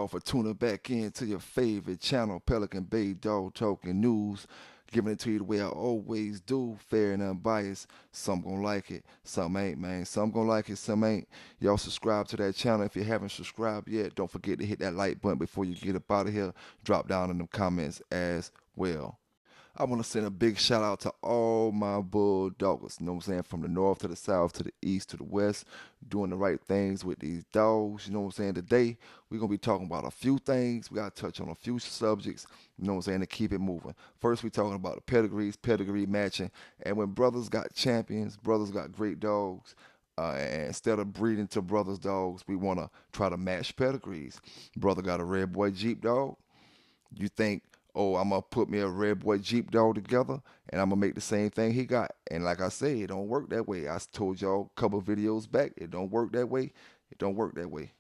for tuning back in to your favorite channel, Pelican Bay Dog Talking News. Giving it to you the way I always do, fair and unbiased. Some gonna like it, some ain't, man. Some gonna like it, some ain't. Y'all subscribe to that channel. If you haven't subscribed yet, don't forget to hit that like button before you get up out of here. Drop down in the comments as well. I want to send a big shout out to all my bulldoggers, you know what I'm saying, from the north to the south to the east to the west, doing the right things with these dogs, you know what I'm saying. Today, we're going to be talking about a few things. We got to touch on a few subjects, you know what I'm saying, to keep it moving. First, we're talking about the pedigrees, pedigree matching, and when brothers got champions, brothers got great dogs, and instead of breeding to brothers' dogs, we want to try to match pedigrees. Brother got a red boy Jeep dog. You think, oh, I'm going to put me a red boy Jeep dog together and I'm going to make the same thing he got. And like I say, it don't work that way. I told y'all a couple videos back, it don't work that way. It don't work that way.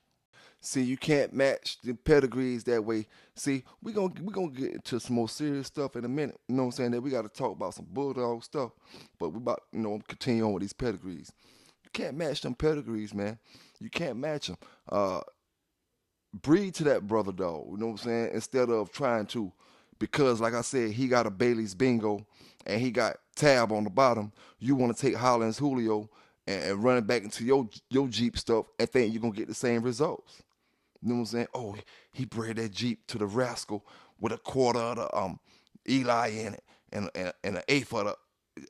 See, you can't match the pedigrees that way. See, we gonna get into some more serious stuff in a minute. You know what I'm saying? That we got to talk about some bulldog stuff. But we about, continue on with these pedigrees. You can't match them pedigrees, man. You can't match them. Breed to that brother dog, you know what I'm saying? Instead of trying to, because like I said, he got a Bailey's Bingo and he got Tab on the bottom. You want to take Hollins Julio and run it back into your Jeep stuff and think you're going to get the same results. You know what I'm saying? Oh, he bred that Jeep to the Rascal with a quarter of the Eli in it and an eighth of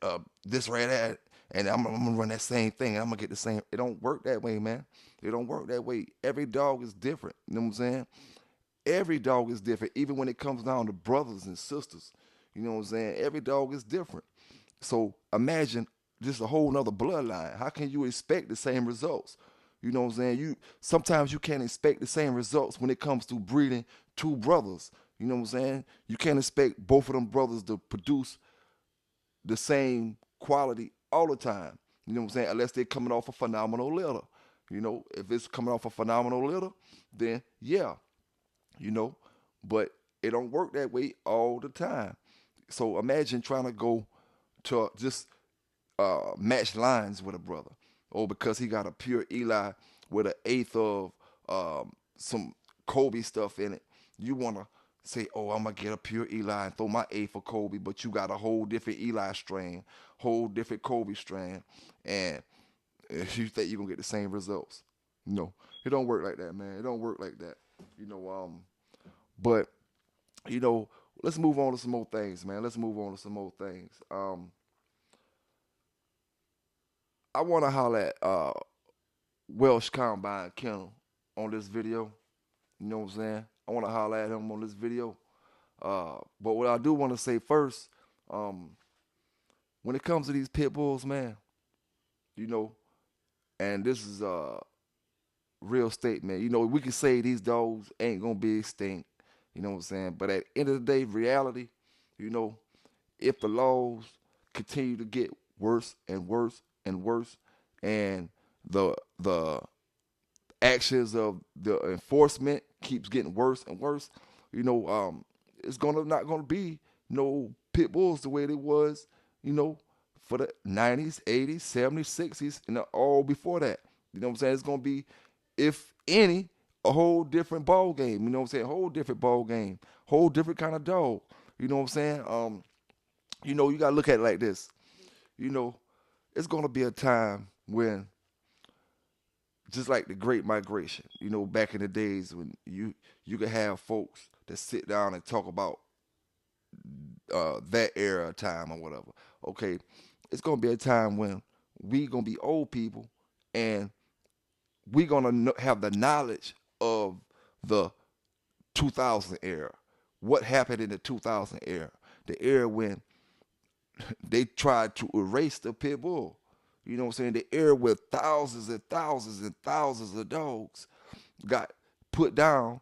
the this right there. And I'm gonna run that same thing. And I'm gonna get the same. It don't work that way, man. It don't work that way. Every dog is different. You know what I'm saying? Every dog is different. Even when it comes down to brothers and sisters, you know what I'm saying? Every dog is different. So imagine just a whole nother bloodline. How can you expect the same results? You know what I'm saying? Sometimes you can't expect the same results when it comes to breeding two brothers. You know what I'm saying? You can't expect both of them brothers to produce the same quality all the time. You know what I'm saying? Unless they're coming off a phenomenal litter. You know, if it's coming off a phenomenal litter, then yeah, but it don't work that way all the time. So imagine trying to go to just match lines with a brother. Or because he got a pure Eli with an eighth of some Kobe stuff in it, you want to say, oh, I'm going to get a pure Eli and throw my eighth for Kobe, but you got a whole different Eli strain, whole different Kobe strain, and you think you're going to get the same results. No, it don't work like that, man. It don't work like that. But, let's move on to some more things, man. Let's move on to some more things. I want to holler at Welsh Combine Kennel on this video. You know what I'm saying? I want to holler at him on this video. But what I do want to say first, when it comes to these pit bulls, man, and this is a real statement. We can say these dogs ain't going to be extinct. You know what I'm saying? But at the end of the day, reality, if the laws continue to get worse and worse and worse, and the actions of the enforcement keeps getting worse and worse, it's not gonna be no pit bulls the way it was, for the 90s, 80s, 70s, 60s, and all before that. You know what I'm saying? It's gonna be, if any, a whole different ball game. You know what I'm saying? Whole different ball game, whole different kind of dog. You know what I'm saying? You gotta look at it like this. It's gonna be a time when, just like the Great Migration, back in the days when you could have folks that sit down and talk about that era of time or whatever. Okay, it's gonna be a time when we gonna be old people and we gonna have the knowledge of the 2000 era. What happened in the 2000 era? The era when they tried to erase the pit bull. You know what I'm saying? The era where thousands and thousands and thousands of dogs got put down,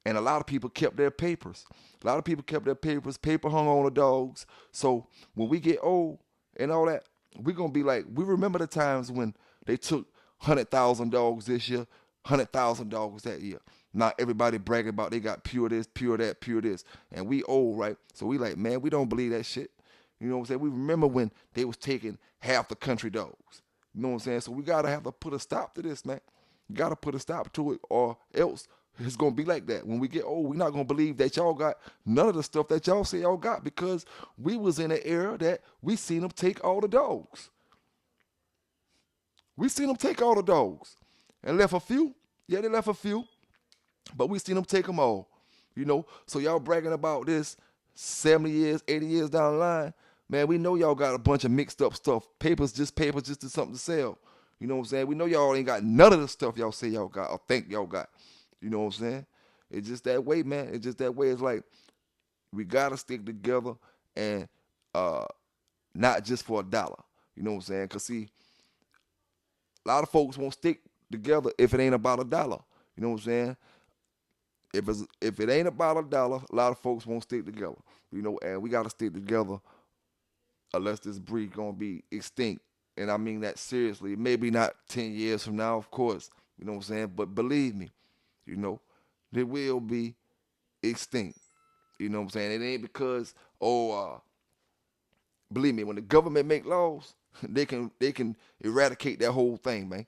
and a lot of people kept their papers. A lot of people kept their papers. Paper hung on the dogs. So when we get old and all that, we're going to be like, we remember the times when they took 100,000 dogs this year, 100,000 dogs that year. Now everybody bragging about they got pure this, pure that, pure this. And we old, right? So we like, man, we don't believe that shit. You know what I'm saying? We remember when they was taking half the country dogs. You know what I'm saying? So we got to have to put a stop to this, man. You got to put a stop to it, or else It's gonna be like that. When we get old, we're not gonna believe that y'all got none of the stuff that y'all say y'all got, because we was in an era that we seen them take all the dogs. We seen them take all the dogs and left a few. Yeah, they left a few, but we seen them take them all. So y'all bragging about this 70 years, 80 years down the line. Man, we know y'all got a bunch of mixed up stuff. Papers, just to something to sell. You know what I'm saying? We know y'all ain't got none of the stuff y'all say y'all got or think y'all got. You know what I'm saying? It's just that way, man. It's just that way. It's like we gotta stick together, and not just for a dollar. You know what I'm saying? Cause see, a lot of folks won't stick together if it ain't about a dollar. You know what I'm saying? If it ain't about a dollar, a lot of folks won't stick together. And we gotta stick together, unless this breed gonna be extinct. And I mean that seriously. Maybe not 10 years from now, of course. You know what I'm saying? But believe me, you know, they will be extinct. You know what I'm saying? It ain't because, believe me, when the government make laws, they can eradicate that whole thing, man.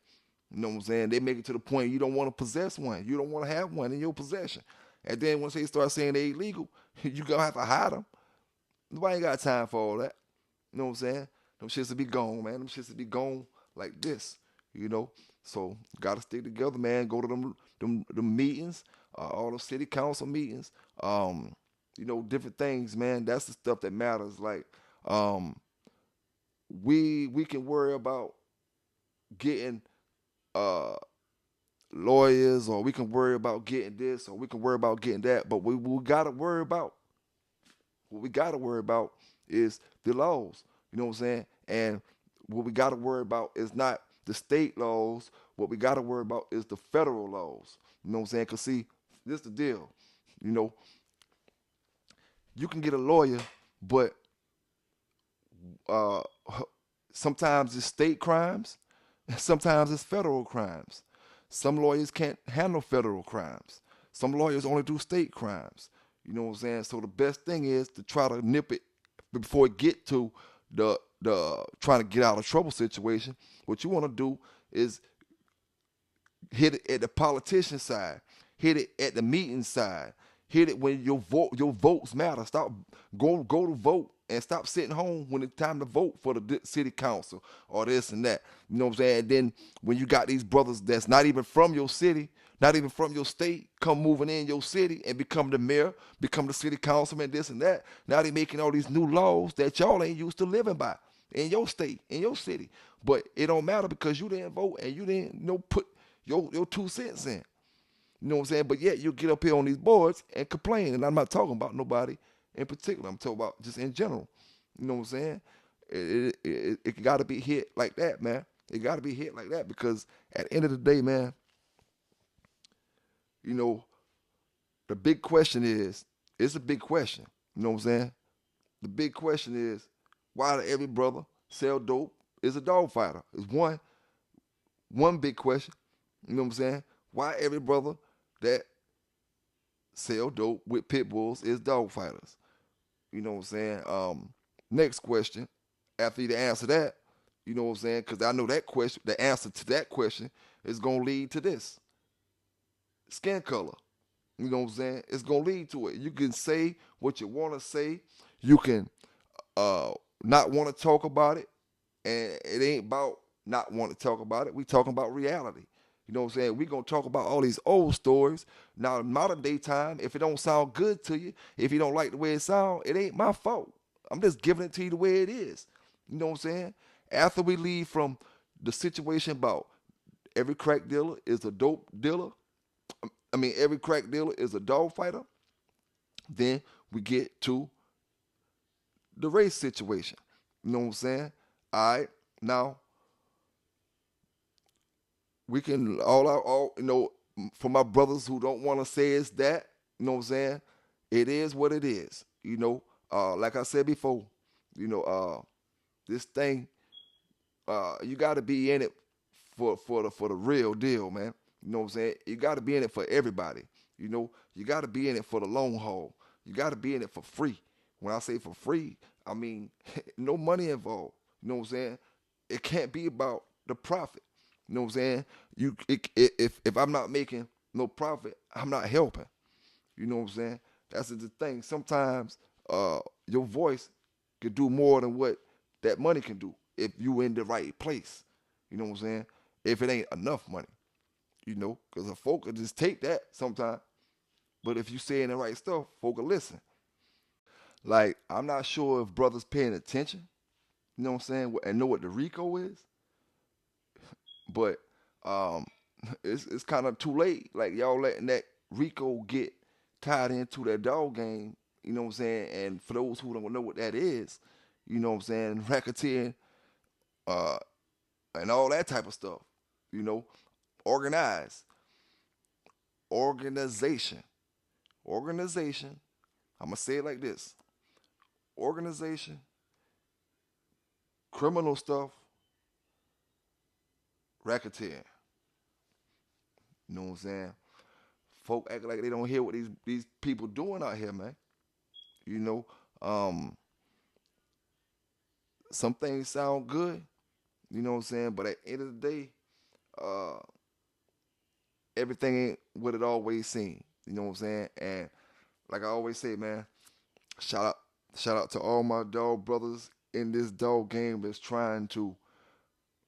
You know what I'm saying? They make it to the point you don't want to possess one. You don't want to have one in your possession. And then once they start saying they illegal, you gonna have to hide them. Nobody ain't got time for all that. You know what I'm saying? Them shits will be gone, man. Them shits will be gone like this, you know? So, gotta stick together, man. Go to them meetings, all the city council meetings, different things, man. That's the stuff that matters. Like, we can worry about getting lawyers, or we can worry about getting this, or we can worry about getting that, but we gotta worry about, what we gotta worry about is the laws. You know what I'm saying? And what we gotta worry about is not the state laws. What we gotta worry about is the federal laws. You know what I'm saying? Cause see, this is the deal. You know, you can get a lawyer, but uh, sometimes it's state crimes, and sometimes it's federal crimes. Some lawyers can't handle federal crimes. Some lawyers only do state crimes. You know what I'm saying? So the best thing is to try to nip it before it get to the trying to get out of trouble situation. What you want to do is hit it at the politician side, hit it at the meeting side, hit it when your votes matter. Stop go to vote, and stop sitting home when it's time to vote for the city council or this and that. You know what I'm saying? And then when you got these brothers that's not even from your city, not even from your state, come moving in your city and become the mayor, become the city councilman, this and that. Now they making all these new laws that y'all ain't used to living by in your state, in your city. But it don't matter because you didn't vote and you didn't put your 2 cents in. You know what I'm saying? But yet you get up here on these boards and complain. And I'm not talking about nobody in particular. I'm talking about just in general. You know what I'm saying? It got to be hit like that, man. It got to be hit like that, because at the end of the day, man, you know, the big question is, it's a big question. You know what I'm saying? The big question is, why do every brother sell dope is a dog fighter? It's one big question. You know what I'm saying? Why every brother that sell dope with pit bulls is dog fighters? You know what I'm saying? Next question, after you answer that, you know what I'm saying? Because I know that question, the answer to that question is going to lead to this. Skin color. You know what I'm saying? It's going to lead to it. You can say what you want to say. You can not want to talk about it. And it ain't about not wanting to talk about it. We talking about reality. You know what I'm saying? We going to talk about all these old stories. Now, in modern day time, if it don't sound good to you, if you don't like the way it sounds, it ain't my fault. I'm just giving it to you the way it is. You know what I'm saying? After we leave from the situation about every crack dealer is a dope dealer, every crack dealer is a dog fighter, then we get to the race situation. You know what I'm saying? All right, now we can for my brothers who don't want to say it's that, you know what I'm saying? It is what it is. You know, like I said before, this thing, you got to be in it for the real deal, man. You know what I'm saying? You got to be in it for everybody. You know, you got to be in it for the long haul. You got to be in it for free. When I say for free, I mean no money involved. You know what I'm saying? It can't be about the profit. You know what I'm saying? If I'm not making no profit, I'm not helping. You know what I'm saying? That's the thing. Sometimes your voice can do more than what that money can do if you in the right place. You know what I'm saying? If it ain't enough money, because a folk will just take that sometimes. But if you saying the right stuff, folk will listen. Like, I'm not sure if brothers paying attention, you know what I'm saying, and know what the RICO is, but um, it's kind of too late. Like, y'all letting that RICO get tied into that dog game, you know what I'm saying? And for those who don't know what that is, you know what I'm saying, racketeering, uh, and all that type of stuff, you know, organized, organization, organization. I'm gonna say it like this: organization, criminal stuff, racketeering. You know what I'm saying? Folk act like they don't hear what these people doing out here, man. You know, um, some things sound good, you know what I'm saying, but at the end of the day, uh, everything ain't what it always seems. You know what I'm saying? And like I always say, man, shout out, shout out to all my dog brothers in this dog game that's trying to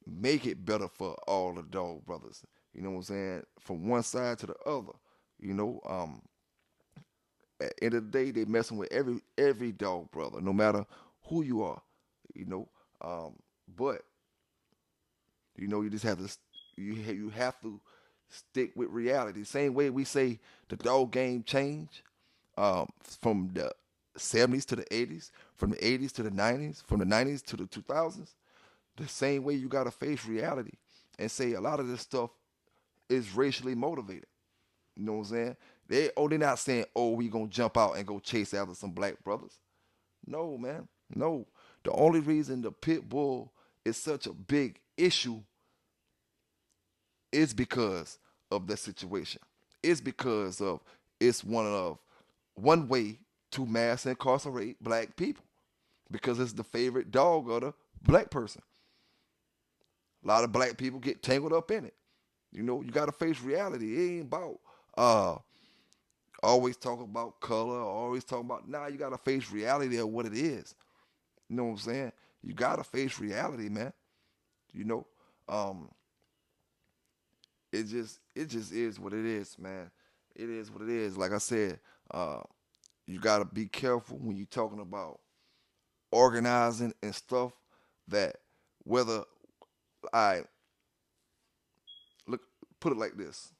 make it better for all the dog brothers. You know what I'm saying? From one side to the other. You know, at the end of the day, they messing with every dog brother, no matter who you are. You know, but you just have to you have to stick with reality. Same way we say the dog game changed from the 70s to the 80s, from the 80s to the 90s, from the 90s to the 2000s. The same way you gotta face reality and say a lot of this stuff is racially motivated. You know what I'm saying? They're not saying, oh, we gonna jump out and go chase after some black brothers. No, man. No. The only reason the pit bull is such a big issue is because of the situation. It's because of it's one way to mass incarcerate black people because it's the favorite dog of the black person. A lot of black people get tangled up in it. You got to face reality. It ain't about uh always talking about color, always talking about. Nah, you got to face reality of what it is. You know what I'm saying? You got to face reality, man. You know, um, it just is what it is, man. It is what it is. Like I said, uh, you got to be careful when you're talking about organizing and stuff that whether I look put it like this.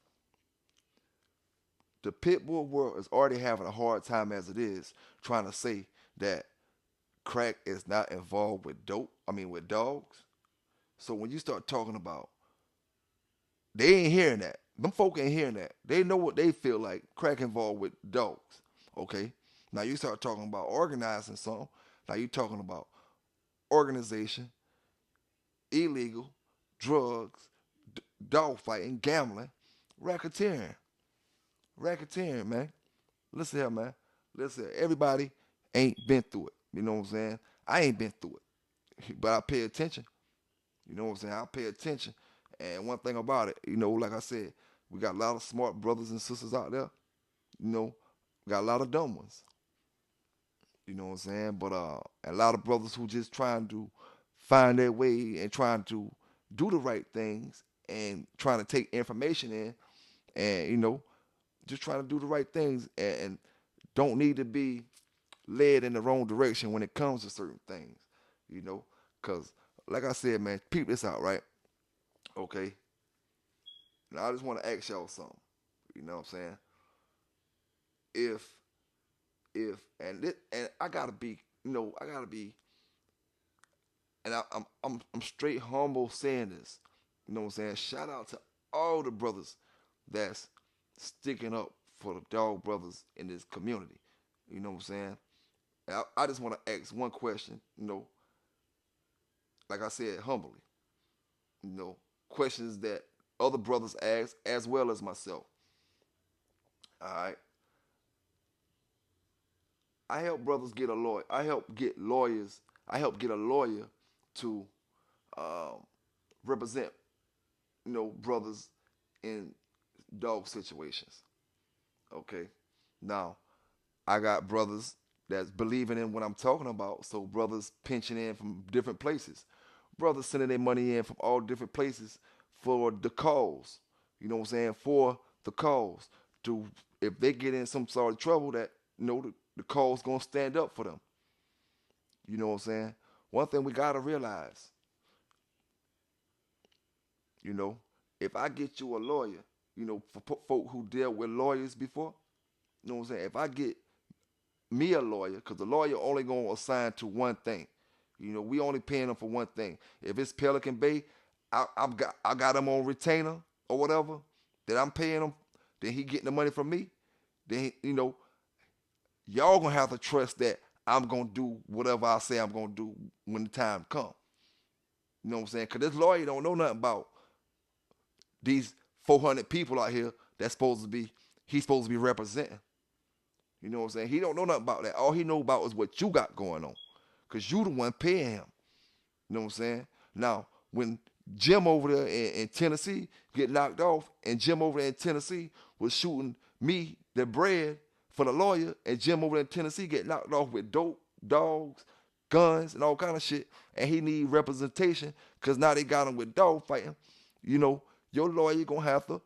The pit bull world is already having a hard time as it is trying to say that crack is not involved with with dogs. So when you start talking about, they ain't hearing that. Them folk ain't hearing that. They know what they feel like crack involved with dogs. Okay? Now you start talking about organizing something. Now you talking about organization, illegal, drugs, dog fighting, gambling, racketeering. Racketeering, man. Listen here, man. Listen, everybody ain't been through it. You know what I'm saying? I ain't been through it. But I pay attention. You know what I'm saying? I pay attention. And one thing about it, like I said, we got a lot of smart brothers and sisters out there. You know, we got a lot of dumb ones. You know what I'm saying? But a lot of brothers who just trying to find their way and trying to do the right things and trying to take information in and just trying to do the right things and don't need to be led in the wrong direction when it comes to certain things, you know, because like I said, man, peep this out, right? Okay. Now I just want to ask y'all something. You know what I'm saying? If and I gotta be, I gotta be, and I'm straight humble saying this. You know what I'm saying? Shout out to all the brothers that's sticking up for the dog brothers in this community. You know what I'm saying? I just want to ask one question, like I said, humbly, questions that other brothers ask as well as myself. All right. I help brothers get a lawyer. I help get lawyers. I help get a lawyer to um, represent, brothers in dog situations. Okay. Now, I got brothers that's believing in what I'm talking about. So brothers pinching in from different places. Brothers sending their money in from all different places for the cause. You know what I'm saying? For the cause. To if they get in some sort of trouble that the cause gonna stand up for them. You know what I'm saying? One thing we gotta realize, you know, if I get you a lawyer, for folk who dealt with lawyers before, you know what I'm saying? If I get me a lawyer, because the lawyer only gonna assign to one thing. We only paying them for one thing. If it's Pelican Bay, I got him on retainer or whatever that I'm paying him. Then he getting the money from me. Then y'all gonna have to trust that I'm gonna do whatever I say I'm gonna do when the time comes. You know what I'm saying? Because this lawyer don't know nothing about these 400 people out here he's supposed to be representing. You know what I'm saying? He don't know nothing about that. All he know about is what you got going on. Because you the one paying him. You know what I'm saying? Now, when Jim over there in Tennessee get knocked off, and Jim over there in Tennessee was shooting me the bread for the lawyer, and Jim over there in Tennessee get knocked off with dope, dogs, guns, and all kind of shit, and he need representation because now they got him with dog fighting, your lawyer gonna have to,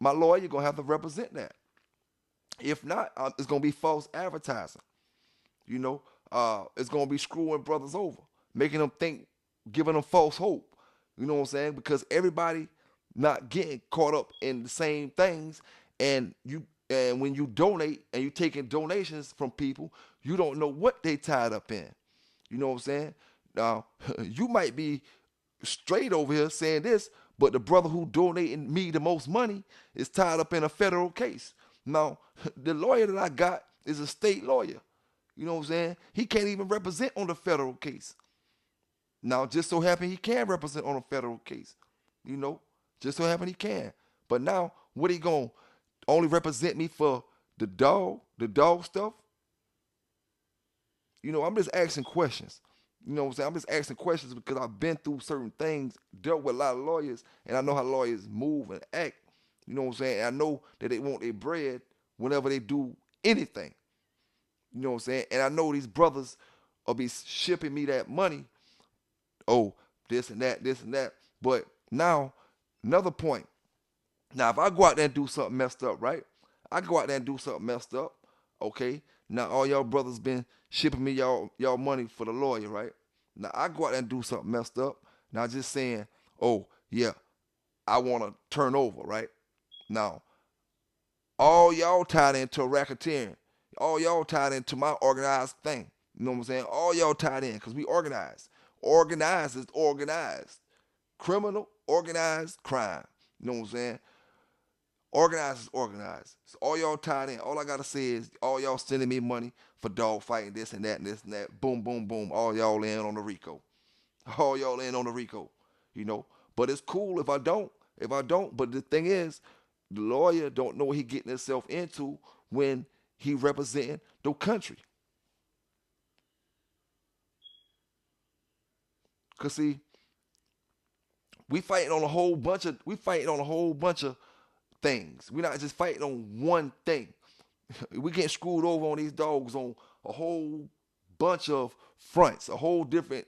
my lawyer gonna have to represent that. If not, it's gonna be false advertising. It's gonna be screwing brothers over, making them think, giving them false hope. You know what I'm saying? Because everybody not getting caught up in the same things, and when you donate and you taking donations from people, you don't know what they tied up in. You know what I'm saying? Now, you might be straight over here saying this, but the brother who donated me the most money is tied up in a federal case. Now, the lawyer that I got is a state lawyer. You know what I'm saying? He can't even represent on the federal case. Now, just so happen he can represent on a federal case. Just so happen he can. But now, what he gonna only represent me for the dog stuff? I'm just asking questions. You know what I'm saying? I'm just asking questions because I've been through certain things, dealt with a lot of lawyers, and I know how lawyers move and act. You know what I'm saying? And I know that they want their bread whenever they do anything. You know what I'm saying? And I know these brothers will be shipping me that money. Oh, this and that, this and that. But now, another point. Now, if I go out there and do something messed up, right? I go out there and do something messed up, okay? Now, all y'all brothers been shipping me y'all money for the lawyer, right? Now, I go out there and do something messed up. Now, just saying, oh, yeah, I want to turn over, right? Now, all y'all tied into a racketeering. All y'all tied into my organized thing. You know what I'm saying? All y'all tied in because we organized. Organized is organized. Criminal, organized, crime. You know what I'm saying? Organized is organized. So all y'all tied in. All I got to say is all y'all sending me money for dog fighting, this and that and this and that. Boom, boom, boom. All y'all in on the RICO. All y'all in on the RICO. But it's cool if I don't. But the thing is, the lawyer don't know what he getting himself into when he representing the country. Cause see, we fighting on a whole bunch of things. We're not just fighting on one thing. We getting screwed over on these dogs on a whole bunch of fronts, a whole different,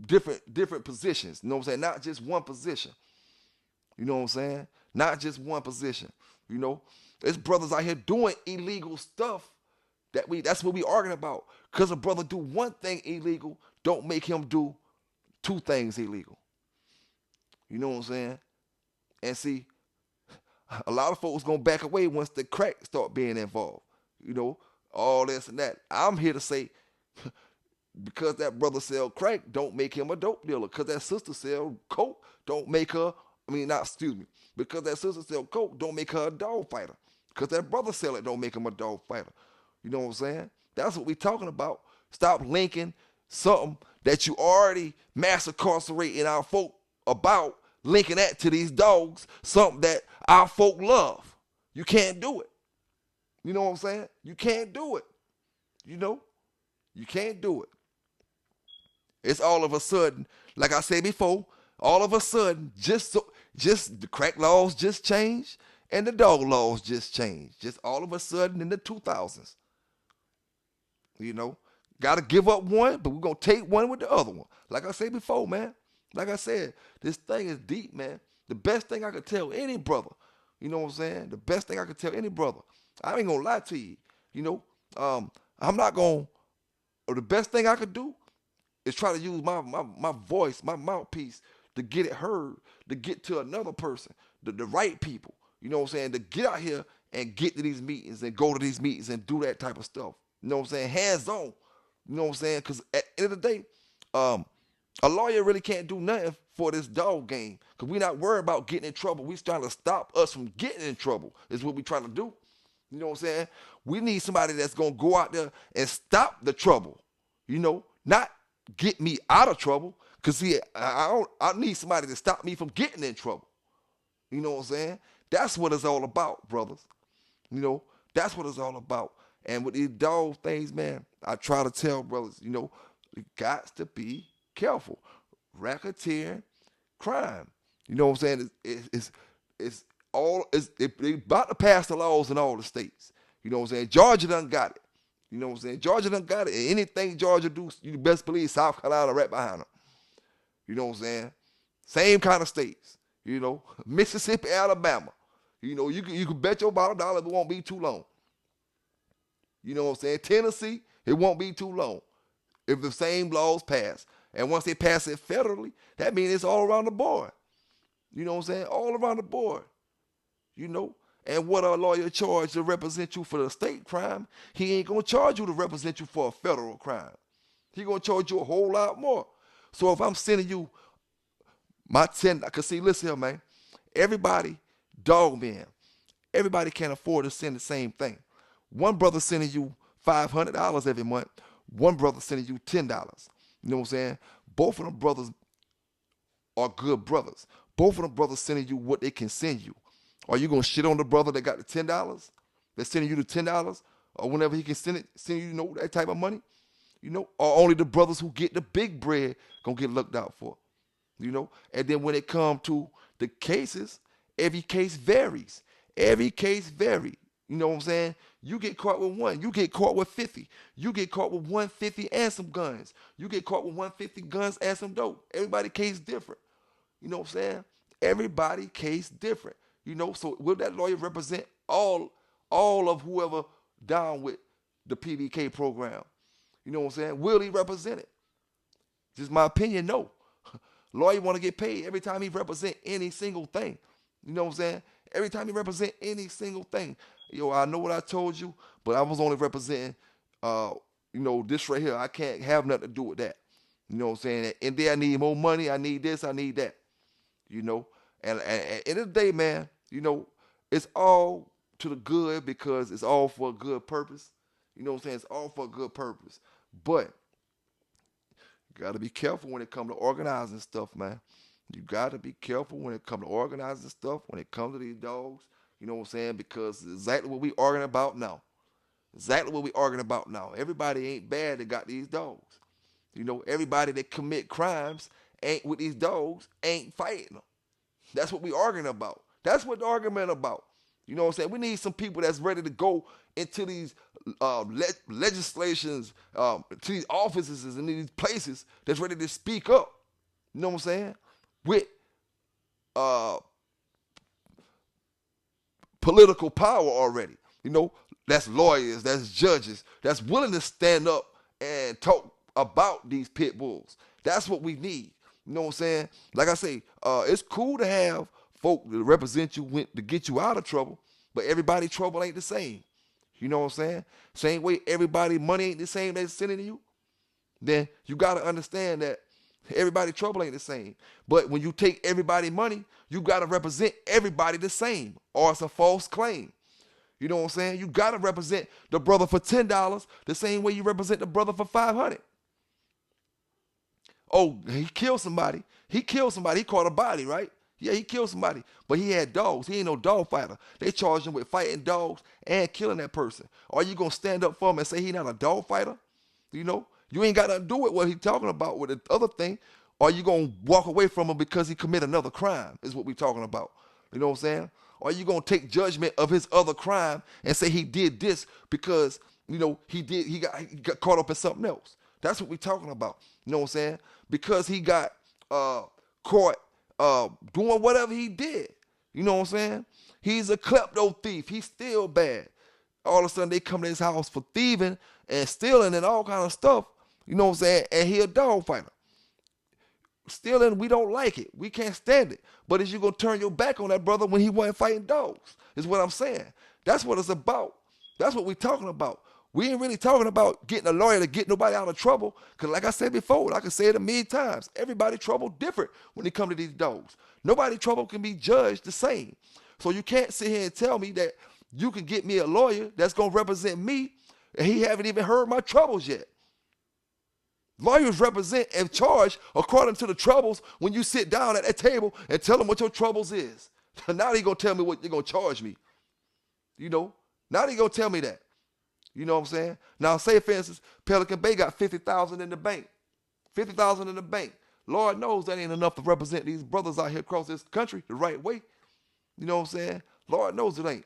different positions. You know what I'm saying? Not just one position. You know what I'm saying? Not just one position. There's brothers out here doing illegal stuff that's what we arguing about. Cause a brother do one thing illegal, don't make him do two things illegal. You know what I'm saying? And see, a lot of folks gonna back away once the crack start being involved. All this and that. I'm here to say, because that brother sell crack, don't make him a dope dealer. Because that sister sell coke, don't make her, because that sister sell coke, don't make her a dog fighter. Because that brother sell it, don't make him a dog fighter. You know what I'm saying? That's what we talking about. Stop linking something that you already mass incarcerating our folk about, linking that to these dogs, something that our folk love. You can't do it. You know what I'm saying? You can't do it. You can't do it. It's all of a sudden, like I said before, all of a sudden, just so Just the crack laws just changed and the dog laws just changed. Just all of a sudden in the 2000s. You know, got to give up one, but we're going to take one with the other one. Like I said before, man. Like I said, this thing is deep, man. The best thing I could tell any brother, you know what I'm saying? The best thing I could tell any brother, I ain't going to lie to you. You know, I'm not going to, the best thing I could do is try to use my voice, my mouthpiece to get it heard, to get to another person, the right people. You know what I'm saying? To get out here and get to these meetings and go to these meetings and do that type of stuff. You know what I'm saying? Hands on. You know what I'm saying? Because at the end of the day, a lawyer really can't do nothing for this dog game. Because we're not worried about getting in trouble. We're trying to stop us from getting in trouble is what we're trying to do. You know what I'm saying? We need somebody that's going to go out there and stop the trouble. You know, not get me out of trouble. Because, see, I need somebody to stop me from getting in trouble. You know what I'm saying? That's what it's all about, brothers. You know, that's what it's all about. And with these dog things, man, I try to tell brothers, you know, you got to be careful. Racketeering, crime. You know what I'm saying? They about to pass the laws in all the states. You know what I'm saying? Georgia done got it. You know what I'm saying? Georgia done got it. And anything Georgia do, you best believe South Carolina right behind them. You know what I'm saying? Same kind of states. You know, Mississippi, Alabama. You know, you can bet your bottom dollar it won't be too long. You know what I'm saying? Tennessee, it won't be too long if the same laws pass. And once they pass it federally, that means it's all around the board. You know what I'm saying? All around the board. You know? And what a lawyer charged to represent you for the state crime, he ain't going to charge you to represent you for a federal crime. He going to charge you a whole lot more. So if I'm sending you my 10, because see, listen here, man. Everybody, dog man, everybody can't afford to send the same thing. One brother sending you $500 every month. One brother sending you $10. You know what I'm saying? Both of them brothers are good brothers. Both of them brothers sending you what they can send you. Are you going to shit on the brother that got the $10? That's sending you the $10? Or whenever he can send you, you know, that type of money? You know? Or only the brothers who get the big bread going to get looked out for? You know? And then when it comes to the cases, every case varies. Every case varies. You know what I'm saying? You get caught with one. You get caught with 50. You get caught with 150 and some guns. You get caught with 150 guns and some dope. Everybody case different. You know what I'm saying? Everybody case different. You know, so will that lawyer represent all of whoever down with the PBK program? You know what I'm saying? Will he represent it? Just my opinion, no. Lawyer want to get paid every time he represent any single thing. You know what I'm saying? Every time he represent any single thing. Yo, I know what I told you, but I was only representing, this right here. I can't have nothing to do with that. You know what I'm saying? And then I need more money. I need this. I need that. You know? And at the end of the day, man, you know, it's all to the good because it's all for a good purpose. You know what I'm saying? It's all for a good purpose. But you got to be careful when it comes to organizing stuff, man. You got to be careful when it comes to organizing stuff, when it comes to these dogs. You know what I'm saying? Because it's exactly what we arguing about now. Exactly what we arguing about now. Everybody ain't bad that got these dogs. You know, everybody that commit crimes ain't with these dogs ain't fighting them. That's what we arguing about. That's what the argument about. You know what I'm saying? We need some people that's ready to go into these legislations, to these offices and these places that's ready to speak up. You know what I'm saying? With political power already. You know, that's lawyers, that's judges, that's willing to stand up and talk about these pit bulls. That's what we need. You know what I'm saying? Like I say, it's cool to have folk to represent you to get you out of trouble, but everybody's trouble ain't the same. You know what I'm saying? Same way everybody's money ain't the same that's sending to you, then you got to understand that everybody's trouble ain't the same. But when you take everybody's money, you got to represent everybody the same, or it's a false claim. You know what I'm saying? You got to represent the brother for $10 the same way you represent the brother for $500. Oh, he killed somebody. He caught a body, right? Yeah, he killed somebody. But he had dogs. He ain't no dog fighter. They charged him with fighting dogs and killing that person. Are you going to stand up for him and say he not a dog fighter? You know? You ain't got nothing to do with what he's talking about with the other thing. Or you going to walk away from him because he committed another crime is what we talking about. You know what I'm saying? Or you going to take judgment of his other crime and say he did this because, you know, he got caught up in something else. That's what we talking about. You know what I'm saying? Because he got caught doing whatever he did. You know what I'm saying? He's a klepto thief. He's still bad. All of a sudden they come to his house for thieving and stealing and all kind of stuff. You know what I'm saying? And he a dog fighter. Stealing, we don't like it. We can't stand it. But is you going to turn your back on that brother when he wasn't fighting dogs? Is what I'm saying. That's what it's about. That's what we're talking about. We ain't really talking about getting a lawyer to get nobody out of trouble. Because like I said before, I can say it a million times, everybody trouble different when it comes to these dogs. Nobody trouble can be judged the same. So you can't sit here and tell me that you can get me a lawyer that's going to represent me and he haven't even heard my troubles yet. Lawyers represent and charge according to the troubles when you sit down at that table and tell them what your troubles is. Now they going to tell me what you're going to charge me. You know, now they going to tell me that. You know what I'm saying? Now say, for instance, Pelican Bay got $50,000 in the bank. $50,000 in the bank. Lord knows that ain't enough to represent these brothers out here across this country the right way. You know what I'm saying? Lord knows it ain't.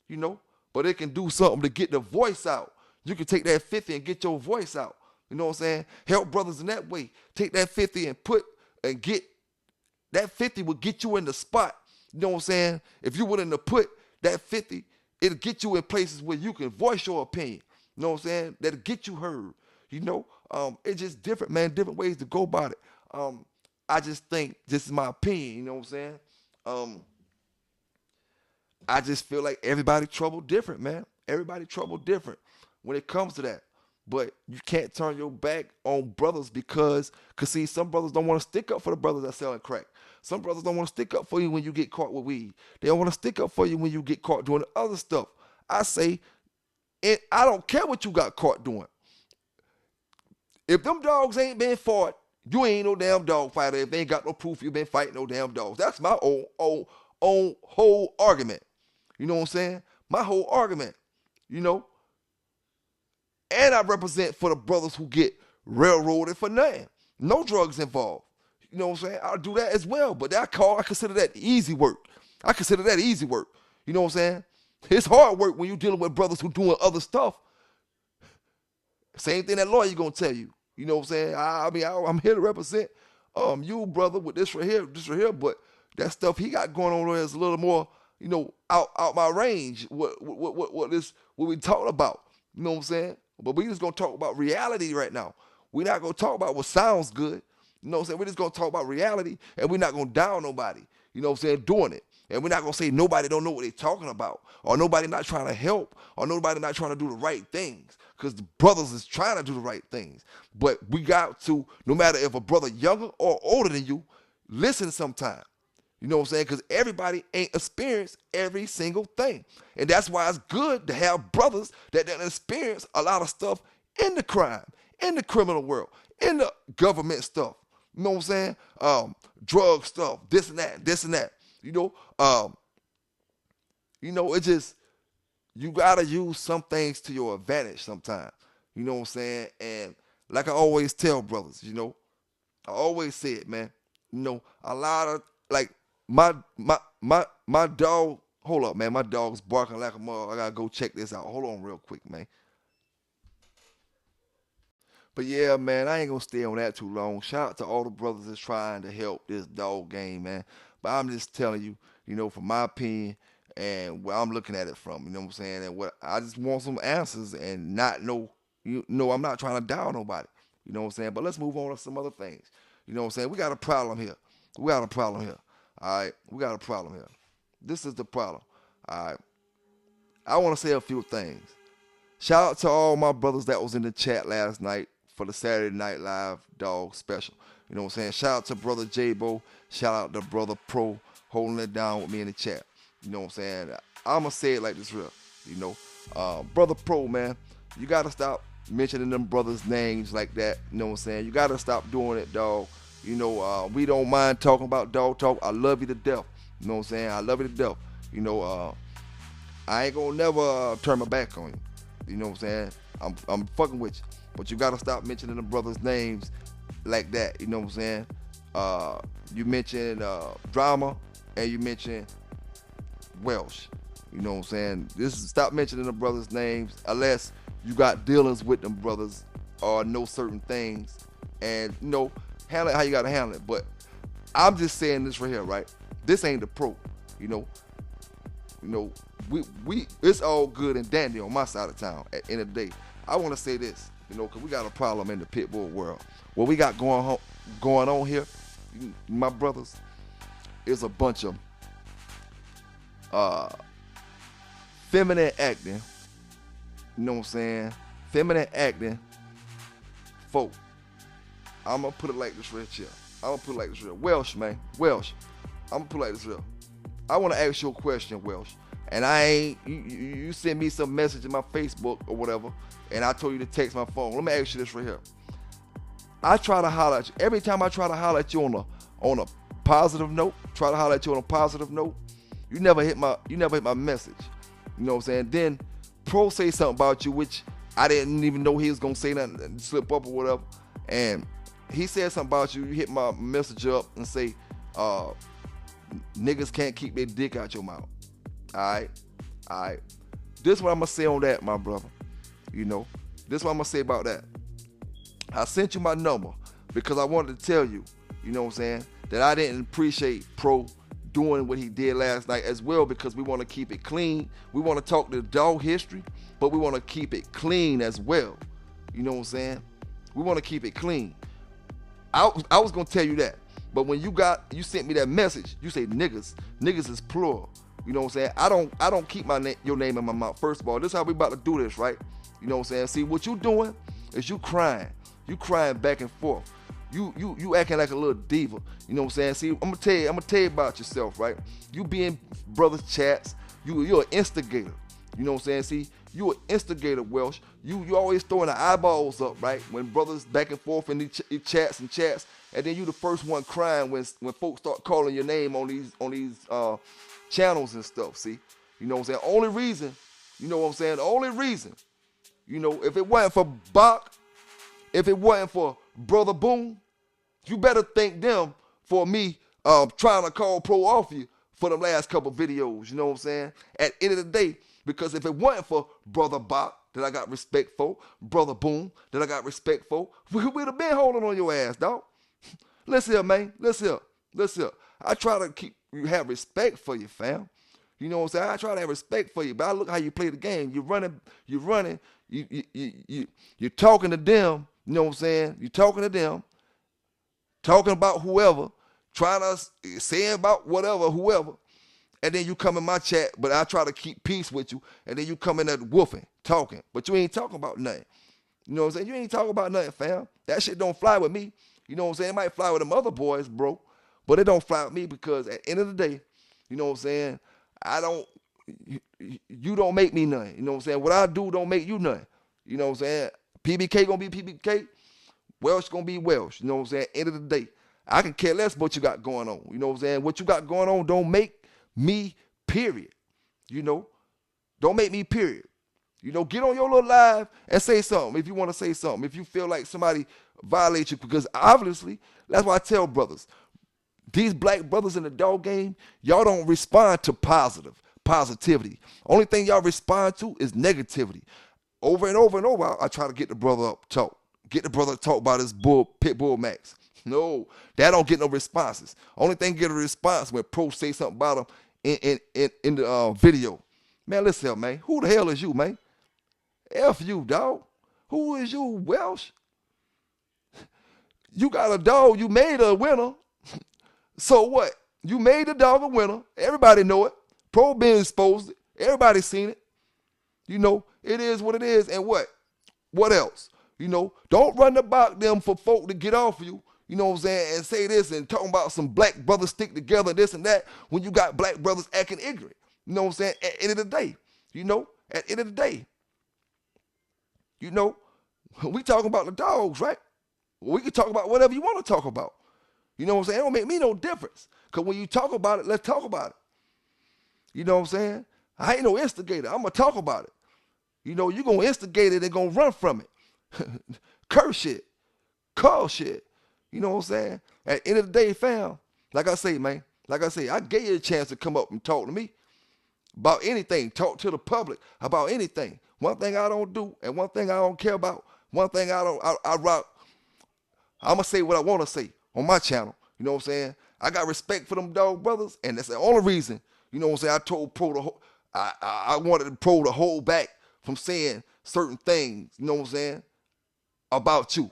You know, but it can do something to get the voice out. You can take that 50 and get your voice out. You know what I'm saying? Help brothers in that way. Take that 50 and get that 50 will get you in the spot. You know what I'm saying? If you're willing to put that 50, it'll get you in places where you can voice your opinion. You know what I'm saying? That'll get you heard. You know, it's just different, man. Different ways to go about it. I just think this is my opinion. You know what I'm saying? I just feel like everybody trouble different, man. Everybody trouble different when it comes to that. But you can't turn your back on brothers because see, some brothers don't want to stick up for the brothers that selling crack. Some brothers don't want to stick up for you when you get caught with weed. They don't want to stick up for you when you get caught doing other stuff. I say, I don't care what you got caught doing. If them dogs ain't been fought, you ain't no damn dog fighter. If they ain't got no proof you been fighting no damn dogs. That's my own whole argument. You know what I'm saying? My whole argument, you know. And I represent for the brothers who get railroaded for nothing. No drugs involved. You know what I'm saying? I'll do that as well. But I consider that easy work. I consider that easy work. You know what I'm saying? It's hard work when you're dealing with brothers who doing other stuff. Same thing that lawyer going to tell you. You know what I'm saying? I'm here to represent you, brother, with this right here. But that stuff he got going on there is a little more, you know, out my range. What we talking about? You know what I'm saying? But we just gonna talk about reality right now. We're not gonna talk about what sounds good. You know what I'm saying? We're just gonna talk about reality, and we're not gonna down nobody. You know what I'm saying? Doing it. And we're not gonna say nobody don't know what they're talking about, or nobody not trying to help, or nobody not trying to do the right things. Because the brothers is trying to do the right things. But we got to, no matter if a brother younger or older than you, listen sometime. You know what I'm saying? Because everybody ain't experienced every single thing. And that's why it's good to have brothers that experience a lot of stuff in the crime, in the criminal world, in the government stuff. You know what I'm saying? Drug stuff, this and that. You know, it just, you got to use some things to your advantage sometimes. You know what I'm saying? And like I always tell brothers, you know, I always say it, man. You know, a lot of, like, my dog, hold up, man. My dog's barking like a mother. I gotta go check this out. Hold on real quick, man. But yeah, man, I ain't gonna stay on that too long. Shout out to all the brothers that's trying to help this dog game, man. But I'm just telling you, you know, from my opinion and where I'm looking at it from, you know what I'm saying? And what I just want some answers and not know, you know, I'm not trying to down nobody. You know what I'm saying? But let's move on to some other things. You know what I'm saying? We got a problem here. All right, we got a problem here. This is the problem. All right, I want to say a few things. Shout out to all my brothers that was in the chat last night for the Saturday Night Live dog special. You know what I'm saying? Shout out to brother J-Bo. Shout out to brother Pro holding it down with me in the chat. You know what I'm saying? I'm going to say it like this real. You know, brother Pro, man, you got to stop mentioning them brothers' names like that. You know what I'm saying? You got to stop doing it, dog. You know, we don't mind talking about dog talk. I love you to death. You know what I'm saying? I love you to death. You know, I ain't gonna never turn my back on you. You know what I'm saying? I'm fucking with you. But you gotta stop mentioning the brothers' names like that. You know what I'm saying? You mentioned Drama, and you mentioned Welsh. You know what I'm saying? Stop mentioning the brothers' names unless you got dealings with them brothers or know certain things, and handle it how you gotta handle it. But I'm just saying this right here, right? This ain't the pro. You know, we it's all good and dandy on my side of town. At the end of the day, I want to say this, because we got a problem in the pit bull world. What we got going on here, my brothers, is a bunch of feminine acting. You know what I'm saying? Feminine acting folk. I'm gonna put it like this right here. Welsh, man. Welsh. I'm gonna put it like this here. I want to ask you a question, Welsh. And you send me some message in my Facebook or whatever, and I told you to text my phone. Let me ask you this right here. I try to holler at you. Every time I try to holler at you on a positive note, you never hit my message. You know what I'm saying? Then Pro say something about you, which I didn't even know he was gonna say nothing and slip up or whatever. And he said something about you. You hit my message up and say, niggas can't keep their dick out your mouth. All right. This is what I'm gonna say on that, my brother. This is what I'm gonna say about that. I sent you my number because I wanted to tell you, you know what I'm saying, that I didn't appreciate Pro doing what he did last night as well, because we want to keep it clean. We want to talk the dog history, but we want to keep it clean as well. You know what I'm saying? We want to keep it clean. I was gonna tell you that, but when you sent me that message, you say niggas is plural. You know what I'm saying? I don't keep your name in my mouth. First of all, this is how we about to do this, right? You know what I'm saying? See, what you doing is you crying back and forth. You acting like a little diva. You know what I'm saying? See, I'm gonna tell you about yourself, right? You being brothers chats, you're an instigator. You know what I'm saying? See, you an instigator, Welsh. You always throwing the eyeballs up, right? When brothers back and forth in these chats, and then you the first one crying when folks start calling your name on these channels and stuff. See, you know what I'm saying? Only reason, if it wasn't for Bach, if it wasn't for Brother Boom, you better thank them for me trying to call Pro off you for the last couple videos. You know what I'm saying? At the end of the day, because if it wasn't for Brother Bach that I got respect for, Brother Boom that I got respect for, we would have been holding on your ass, dog. Listen here, man. Listen here. I try to have respect for you, fam. You know what I'm saying? I try to have respect for you, but I look how you play the game. You're running. You're talking to them. You know what I'm saying? You're talking to them, talking about whoever, trying to say about whoever, and then you come in my chat, but I try to keep peace with you, and then you come in there woofing, talking, but you ain't talking about nothing. You know what I'm saying? You ain't talking about nothing, fam. That shit don't fly with me. You know what I'm saying? It might fly with them other boys, bro, but it don't fly with me, because at the end of the day, you know what I'm saying, you don't make me nothing. You know what I'm saying? What I do don't make you nothing. You know what I'm saying? PBK gonna be PBK, Welsh gonna be Welsh. You know what I'm saying? End of the day, I can care less what you got going on. You know what I'm saying? What you got going on don't make me, period. Don't make me, period. Get on your little live and say something if you want to say something. If you feel like somebody violates you, because obviously, that's why I tell brothers, these black brothers in the dog game, y'all don't respond to positivity. Only thing y'all respond to is negativity. Over and over and over, I try to get the brother up, get the brother to talk about his Pitbull Max. No, that don't get no responses. Only thing get a response when Pro say something about him in the video. Man, listen here, man. Who the hell is you, man? F you, dog. Who is you, Welsh? You got a dog. You made a winner. So what? You made the dog a winner. Everybody know it. Pro been exposed it. Everybody seen it. It is what it is. And what? What else? Don't run about them for folk to get off you. You know what I'm saying? And say this and talking about some black brothers stick together, this and that, when you got black brothers acting ignorant. You know what I'm saying? At the end of the day, at the end of the day, we talking about the dogs, right? We can talk about whatever you want to talk about. You know what I'm saying? It don't make me no difference. Because when you talk about it, let's talk about it. You know what I'm saying? I ain't no instigator. I'm going to talk about it. You're going to instigate it and going to run from it. Curse shit. Call shit. You know what I'm saying? At the end of the day, fam, like I say, man, like I say, I gave you a chance to come up and talk to me about anything, talk to the public about anything. One thing I don't do and one thing I don't care about, one thing I rock, I'm going to say what I want to say on my channel. You know what I'm saying? I got respect for them dog brothers, and that's the only reason, you know what I'm saying, I told Pro I wanted Pro to hold back from saying certain things, you know what I'm saying, about you,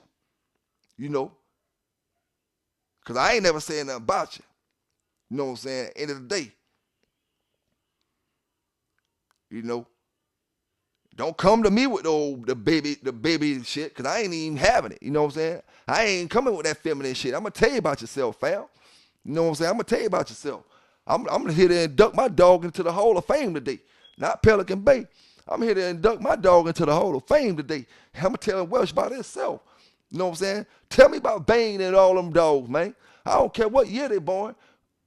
you know, because I ain't never saying nothing about you. You know what I'm saying? End of the day, you know, don't come to me with the baby shit, because I ain't even having it. You know what I'm saying? I ain't coming with that feminine shit. I'm going to tell you about yourself, fam. You know what I'm saying? I'm going to tell you about yourself. I'm here to induct my dog into the Hall of Fame today. Not Pelican Bay. I'm here to induct my dog into the Hall of Fame today. I'm going to tell him Welsh about himself. You know what I'm saying? Tell me about Bane and all them dogs, man. I don't care what year they born.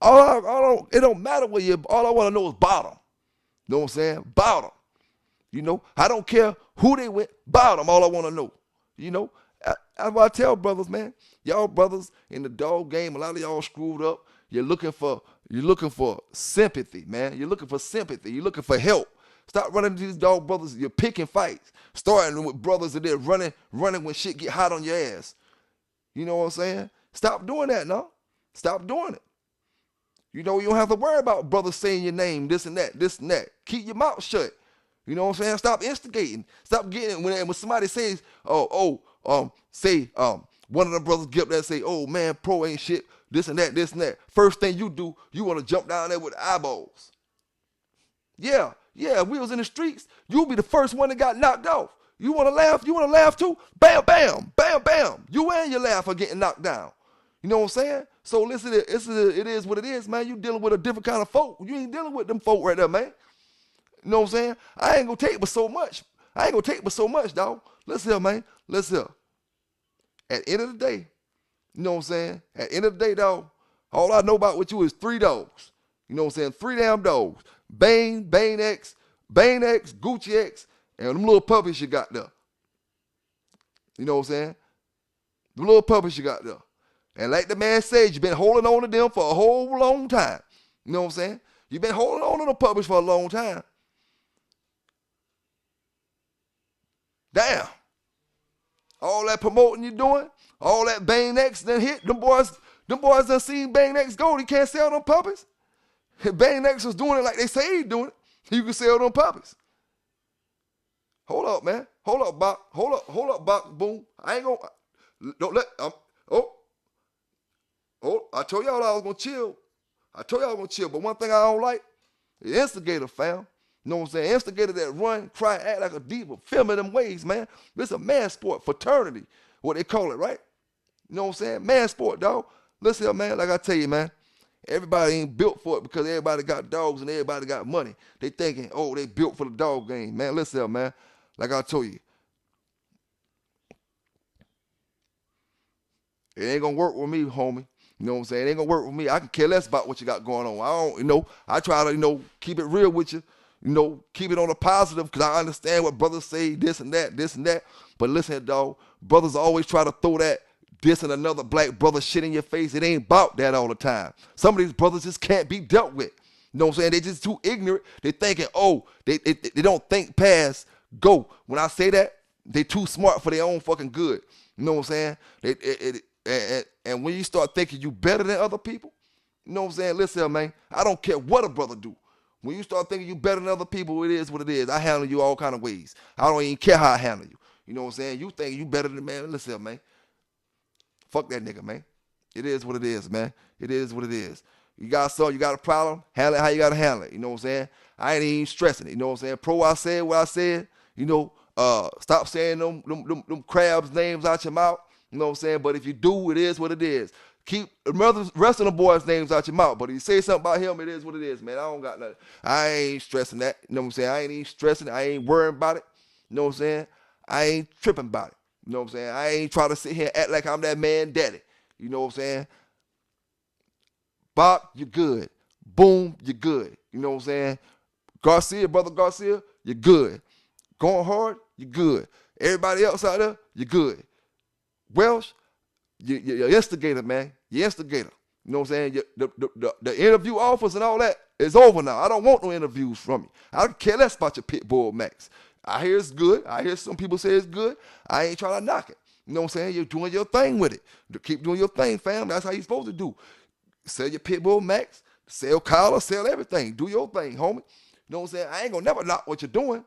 It don't matter what year. All I want to know is bottom. You know what I'm saying? Bottom. You know, I don't care who they with, bottom. All I want to know. You know, that's what I tell brothers, man. Y'all brothers in the dog game, a lot of y'all screwed up. You're looking for sympathy, man. You're looking for sympathy. You're looking for help. Stop running to these dog brothers. You're picking fights. Starting with brothers that they're running when shit get hot on your ass. You know what I'm saying? Stop doing that, no. Stop doing it. You know, you don't have to worry about brothers saying your name, this and that. Keep your mouth shut. You know what I'm saying? Stop instigating. Stop getting when somebody says, one of the brothers get up there and say, oh man, Pro ain't shit, this and that. First thing you do, you want to jump down there with the eyeballs. Yeah, if we was in the streets, you'll be the first one that got knocked off. You want to laugh? You want to laugh too? Bam, bam, bam, bam. You and your laugh are getting knocked down. You know what I'm saying? So listen, it is what it is, man. You dealing with a different kind of folk. You ain't dealing with them folk right there, man. You know what I'm saying? I ain't gonna take but so much. Dog. Listen here, man. Listen here. At the end of the day, you know what I'm saying? At the end of the day, dog, all I know about with you is 3 dogs. You know what I'm saying? 3 damn dogs. Bane X, Gucci X, and them little puppies you got there. You know what I'm saying? The little puppies you got there. And like the man said, you've been holding on to them for a whole long time. You know what I'm saying? You've been holding on to the puppies for a long time. Damn. All that promoting you doing, all that Bane X done hit, them boys done seen Bane X go. He can't sell them puppies. If Bane X was doing it like they say he's doing it, you can sell them puppies. Hold up, man. Hold up, Bach. Hold up, Bach. Boom. I ain't gonna, don't let, I told y'all I was gonna chill. But one thing I don't like is instigator, fam. You know what I'm saying? Instigator that run, cry, act like a diva, film in them ways, man. This a man sport, fraternity, what they call it, right? You know what I'm saying? Man sport, dog. Listen here, man, like I tell you, man, everybody ain't built for it because everybody got dogs and everybody got money. They thinking, oh, they built for the dog game, man. Listen here, man, like I told you, it ain't gonna work with me, homie. You know what I'm saying? It ain't gonna work with me. I can care less about what you got going on. I don't, I try to, keep it real with you. Keep it on a positive because I understand what brothers say, this and that. But listen, dog, brothers always try to throw that this and another black brother shit in your face. It ain't about that all the time. Some of these brothers just can't be dealt with. You know what I'm saying? They just too ignorant. They thinking, they don't think past go. When I say that, they too smart for their own fucking good. You know what I'm saying? And when you start thinking you better than other people, you know what I'm saying? Listen, man, I don't care what a brother do. When you start thinking you better than other people, it is what it is. I handle you all kind of ways. I don't even care how I handle you. You know what I'm saying? You think you better than man. Listen, man. Fuck that nigga, man. It is what it is, man. It is what it is. You got a problem, handle it how you got to handle it. You know what I'm saying? I ain't even stressing it. You know what I'm saying? Pro, I said what I said. Stop saying them crabs names out your mouth. You know what I'm saying? But if you do, it is what it is. Keep the rest of the boys' names out your mouth. But if you say something about him, it is what it is, man. I don't got nothing. I ain't stressing that. You know what I'm saying? I ain't even stressing it. I ain't worrying about it. You know what I'm saying? I ain't tripping about it. You know what I'm saying? I ain't trying to sit here and act like I'm that man daddy. You know what I'm saying? Bob, you're good. Boom, you're good. You know what I'm saying? Garcia, brother Garcia, you're good. Going hard, you're good. Everybody else out there, you're good. Welsh, You're instigator, man. You're instigator. You know what I'm saying? The interview offers and all that is over now. I don't want no interviews from you. I don't care less about your Pitbull Max. I hear it's good. I hear some people say it's good. I ain't trying to knock it. You know what I'm saying? You're doing your thing with it. Keep doing your thing, fam. That's how you're supposed to do. Sell your Pitbull Max, sell collar, sell everything. Do your thing, homie. You know what I'm saying? I ain't gonna never knock what you're doing.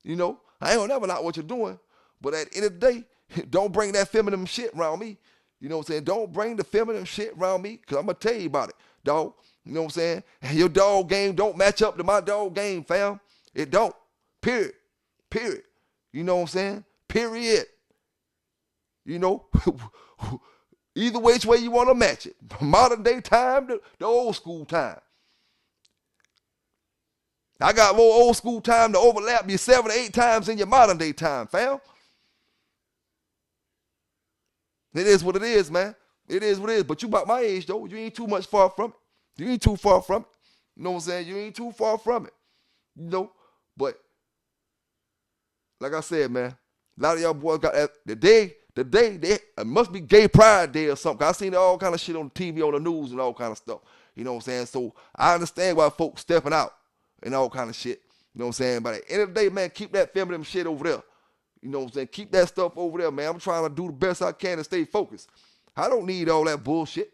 You know, I ain't gonna never knock what you're doing. But at the end of the day, don't bring that feminine shit around me. You know what I'm saying? Don't bring the feminine shit around me, because I'm gonna tell you about it, dog. You know what I'm saying? Your dog game don't match up to my dog game, fam. It don't. Period. Period. You know what I'm saying? Period. You know, either which way you want to match it. Modern day time, the old school time. I got more old school time to overlap you 7 or 8 times in your modern day time, fam. It is what it is, man. It is what it is. But you about my age, though. You ain't too much far from it. You ain't too far from it. You know what I'm saying? You ain't too far from it. You know? But, like I said, man, a lot of y'all boys got that. The day, it must be Gay Pride Day or something. I seen all kind of shit on TV, on the news and all kind of stuff. You know what I'm saying? So, I understand why folks stepping out and all kind of shit. You know what I'm saying? But at the end of the day, man, keep that feminine shit over there. You know what I'm saying? Keep that stuff over there, man. I'm trying to do the best I can and stay focused. I don't need all that bullshit.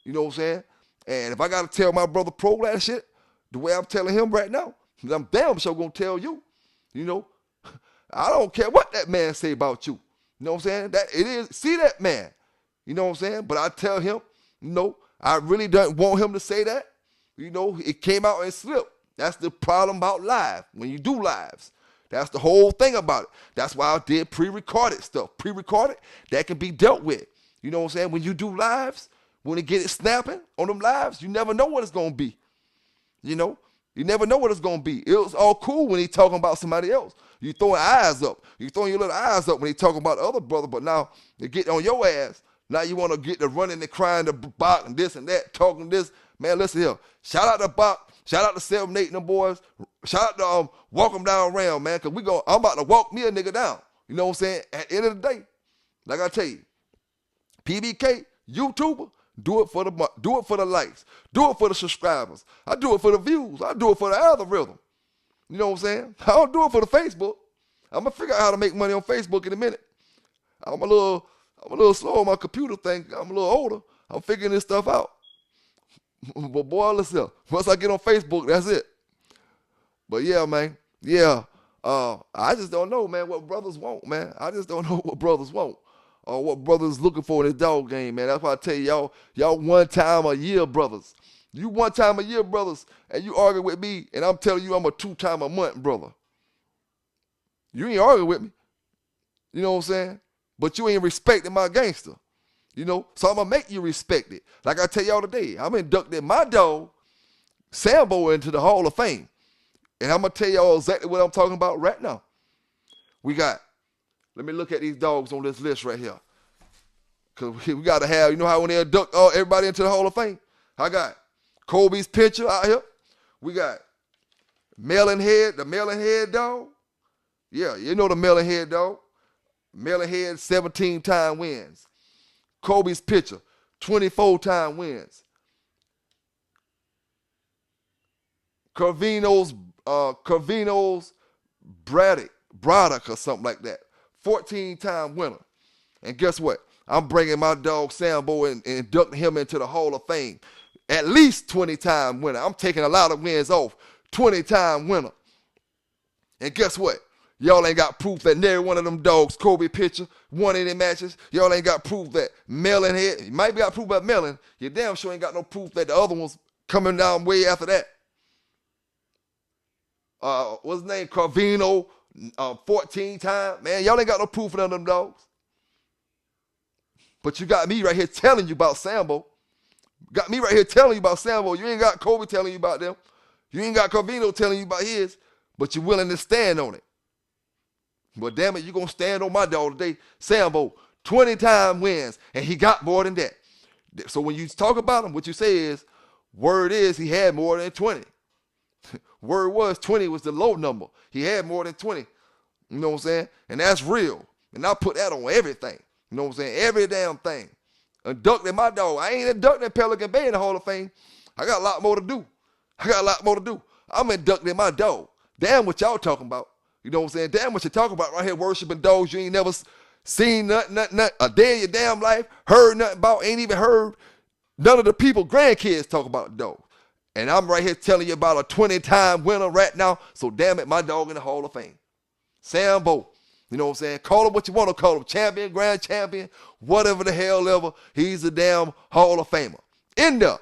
You know what I'm saying? And if I got to tell my brother Pro that shit, the way I'm telling him right now, I'm damn sure going to tell you. You know? I don't care what that man say about you. You know what I'm saying? That it is, see that man. You know what I'm saying? But I tell him, you know, I really don't want him to say that. You know, it came out and slipped. That's the problem about live, when you do lives. That's the whole thing about it. That's why I did pre-recorded stuff. Pre-recorded, that can be dealt with. You know what I'm saying? When you do lives, when you get it snapping on them lives, you never know what it's going to be. You know? You never know what it's going to be. It was all cool when he talking about somebody else. You throwing eyes up. You throwing your little eyes up when he talking about the other brother, but now they get on your ass. Now you want to get the running and crying, the Bach and this and that, talking this. Man, listen here. Shout out to Bach. Shout out to 7, 8 and them boys. Shout out to walk them down around, man, because I'm about to walk me a nigga down. You know what I'm saying? At the end of the day, like I tell you, PBK, YouTuber, do it for the likes. Do it for the subscribers. I do it for the views. I do it for the algorithm. You know what I'm saying? I don't do it for the Facebook. I'm going to figure out how to make money on Facebook in a minute. I'm a little slow on my computer thing. I'm a little older. I'm figuring this stuff out. But boy, listen, once I get on Facebook, that's it. But yeah, man. Yeah. I just don't know, man, what brothers want, man. I just don't know what brothers want. Or what brothers looking for in this dog game, man. That's why I tell you, y'all one time a year brothers. You one time a year brothers, and you argue with me, and I'm telling you I'm a 2 time a month brother. You ain't arguing with me. You know what I'm saying? But you ain't respecting my gangster. You know, so I'm going to make you respect it. Like I tell y'all today, I'm inducting my dog, Sambo, into the Hall of Fame. And I'm going to tell y'all exactly what I'm talking about right now. Let me look at these dogs on this list right here. Because we got to have, you know how when they induct everybody into the Hall of Fame? I got Kobe's picture out here. We got Melon Head, the Melon Head dog. Yeah, you know the Melon Head dog. Melon Head, 17-time wins. Kobe's picture, 24-time wins. Carvino's Braddock or something like that, 14-time winner. And guess what? I'm bringing my dog Sambo and inducting him into the Hall of Fame. At least 20-time winner. I'm taking a lot of wins off. 20-time winner. And guess what? Y'all ain't got proof that every one of them dogs, Kobe picture, won any matches. Y'all ain't got proof that Melon had. You might be got proof about Melon. You damn sure ain't got no proof that the other ones coming down way after that. What's his name? Carvino, 14-time. Man, y'all ain't got no proof of none of them dogs. But you got me right here telling you about Sambo. Got me right here telling you about Sambo. You ain't got Kobe telling you about them. You ain't got Carvino telling you about his. But you're willing to stand on it. But damn it, you're going to stand on my dog today. Sambo, 20-time wins, and he got more than that. So when you talk about him, what you say is, word is he had more than 20. Word was 20 was the low number. He had more than 20. You know what I'm saying? And that's real. And I put that on everything. You know what I'm saying? Every damn thing. inducting my dog. I ain't inducting Pelican Bay in the Hall of Fame. I got a lot more to do. I'm inducting my dog. Damn what y'all talking about. You know what I'm saying? Damn what you talking about right here worshiping dogs you ain't never seen nothing, a day in your damn life, heard nothing about, ain't even heard none of the people, grandkids talk about the dog. And I'm right here telling you about a 20-time winner right now. So damn it, my dog in the Hall of Fame. Sambo. You know what I'm saying? Call him what you want to call him. Champion, grand champion, whatever the hell ever. He's a damn Hall of Famer. In there.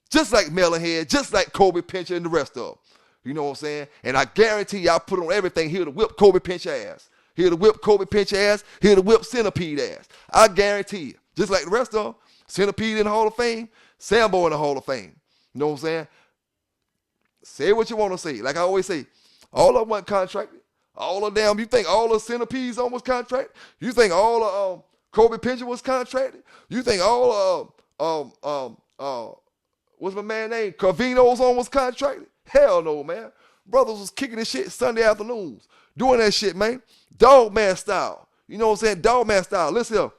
Just like Melonhead, just like Kobe Pincher and the rest of them. You know what I'm saying? And I guarantee you, I put on everything here to whip Kobe Pincher ass. Here to whip Kobe Pincher ass. Here to whip Centipede ass. I guarantee you. Just like the rest of them. Centipede in the Hall of Fame. Sambo in the Hall of Fame. You know what I'm saying? Say what you want to say. Like I always say, all of them weren't contracted. All of them, you think all the Centipedes almost contracted? You think all of Kobe Pincher was contracted? You think all of, what's my man name? Carvino's almost contracted? Hell no, man. Brothers was kicking this shit Sunday afternoons. Doing that shit, man. Dog man style. You know what I'm saying? Dog man style. Listen here.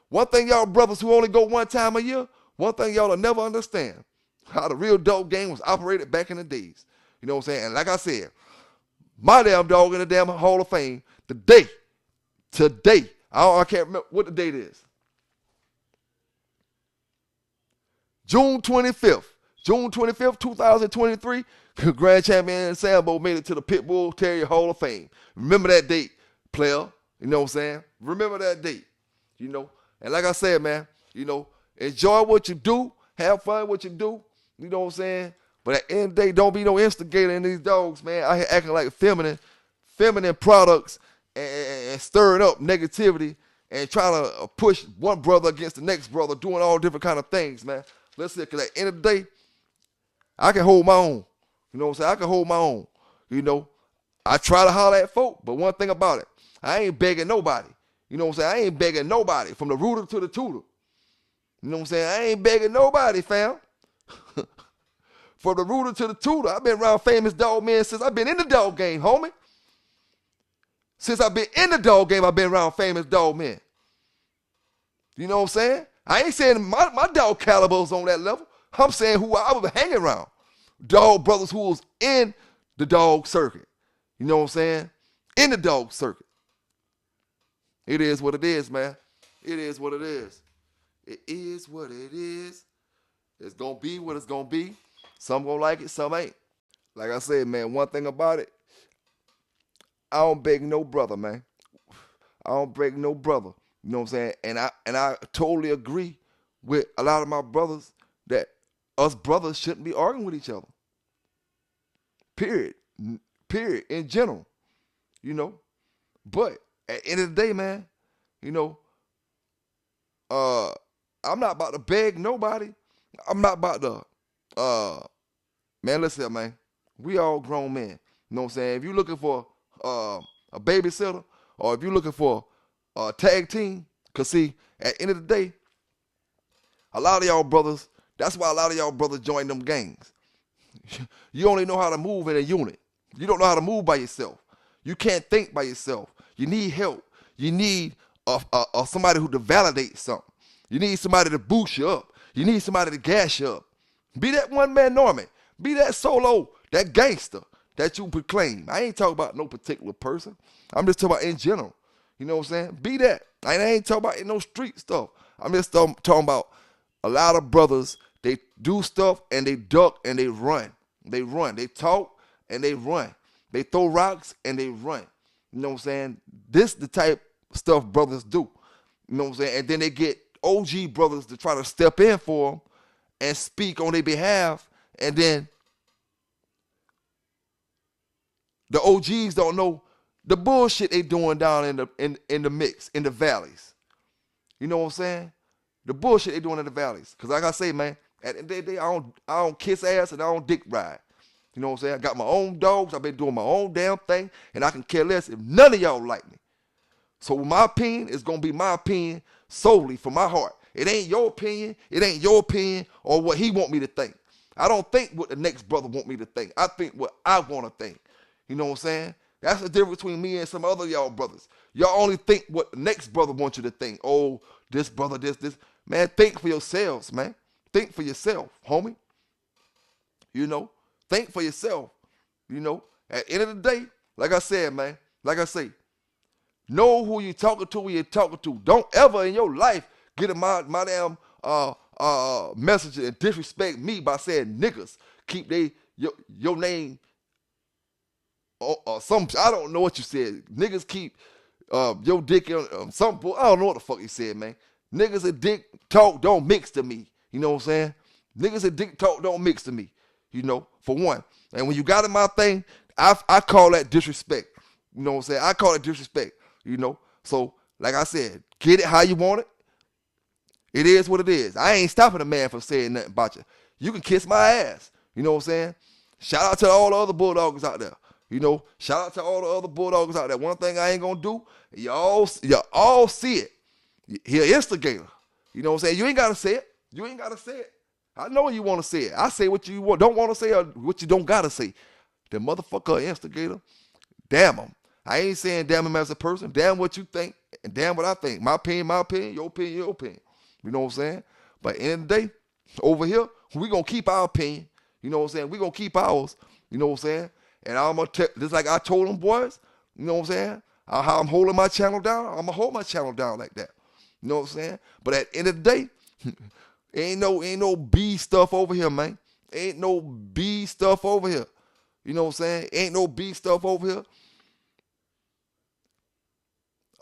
One thing y'all brothers who only go one time a year, one thing y'all will never understand. How the real dog game was operated back in the days. You know what I'm saying? And like I said, my damn dog in the damn Hall of Fame, today, I can't remember what the date is. June 25th, 2023, Grand Champion Sambo made it to the Pitbull Terrier Hall of Fame. Remember that date, player. You know what I'm saying? Remember that date. You know? And like I said, man, you know, enjoy what you do. Have fun what you do. You know what I'm saying? But at the end of the day, don't be no instigator in these dogs, man. Out here acting like feminine products and stirring up negativity and trying to push one brother against the next brother, doing all different kind of things, man. Listen, because at the end of the day, I can hold my own. You know what I'm saying? I can hold my own. You know, I try to holler at folk, but one thing about it, I ain't begging nobody. You know what I'm saying? I ain't begging nobody from the rooter to the tutor. You know what I'm saying? I ain't begging nobody, fam. From the rooter to the tutor. I've been around famous dog men since I've been in the dog game, homie. Since I've been in the dog game, I've been around famous dog men. You know what I'm saying? I ain't saying my dog caliber's on that level. I'm saying who I was hanging around. Dog brothers who was in the dog circuit. You know what I'm saying? In the dog circuit. It is what it is, man. It is what it is. It is what it is. It's going to be what it's going to be. Some going to like it, some ain't. Like I said, man, one thing about it, I don't beg no brother, man. I don't beg no brother. You know what I'm saying? And I totally agree with a lot of my brothers that us brothers shouldn't be arguing with each other. Period. In general. You know? But at the end of the day, man, you know, I'm not about to beg nobody. I'm not about to, man, listen here, man. We all grown men. You know what I'm saying? If you're looking for a babysitter or if you're looking for a tag team, because see, at the end of the day, a lot of y'all brothers, that's why a lot of y'all brothers join them gangs. You only know how to move in a unit. You don't know how to move by yourself. You can't think by yourself. You need help. You need somebody who to validate something. You need somebody to boost you up. You need somebody to gas you up. Be that one man Norman. Be that solo, that gangster that you proclaim. I ain't talking about no particular person. I'm just talking about in general. You know what I'm saying? Be that. I ain't talking about no street stuff. I'm just talking about a lot of brothers, they do stuff and they duck and they run. They run. They talk and they run. They throw rocks and they run. You know what I'm saying? This the type of stuff brothers do. You know what I'm saying? And then they get OG brothers to try to step in for them and speak on their behalf. And then the OGs don't know the bullshit they doing down in the mix, in the valleys. You know what I'm saying? The bullshit they doing in the valleys. Because like I say, man, at the end of the day, I don't kiss ass and I don't dick ride. You know what I'm saying? I got my own dogs. I've been doing my own damn thing. And I can care less if none of y'all like me. So my opinion is going to be my opinion solely from my heart. It ain't your opinion. It ain't your opinion or what he want me to think. I don't think what the next brother want me to think. I think what I want to think. You know what I'm saying? That's the difference between me and some other y'all brothers. Y'all only think what the next brother wants you to think. Oh, this brother, this. Man, think for yourselves, man. Think for yourself, homie. You know, think for yourself. You know, at the end of the day, like I said, man, like I say, know who you talking to when you're talking to. Don't ever in your life get in my damn message and disrespect me by saying niggas. Keep your name or some, I don't know what you said. Niggas keep your dick in some, I don't know what the fuck you said, man. Niggas and dick talk don't mix to me. You know what I'm saying? Niggas and dick talk don't mix to me. You know, for one. And when you got in my thing, I call that disrespect. You know what I'm saying? I call it disrespect. You know? So, like I said, get it how you want it. It is what it is. I ain't stopping a man from saying nothing about you. You can kiss my ass. You know what I'm saying? Shout out to all the other bulldogs out there. You know, shout out to all the other bulldogs out there. One thing I ain't gonna do, y'all see it. He an instigator. You know what I'm saying? You ain't gotta say it. You ain't gotta say it. I know you want to say it. I say what you don't want to say or what you don't gotta say. The motherfucker instigator, damn him. I ain't saying damn him as a person. Damn what you think and damn what I think. My opinion, your opinion, your opinion. You know what I'm saying? But at the end of the day, over here, we gonna keep our opinion. You know what I'm saying? We gonna keep ours. You know what I'm saying? And I'm gonna just like I told them boys, you know what I'm saying? How I'm holding my channel down, I'm gonna hold my channel down like that. You know what I'm saying? But at the end of the day, ain't no B stuff over here, man. Ain't no B stuff over here. You know what I'm saying? Ain't no B stuff over here.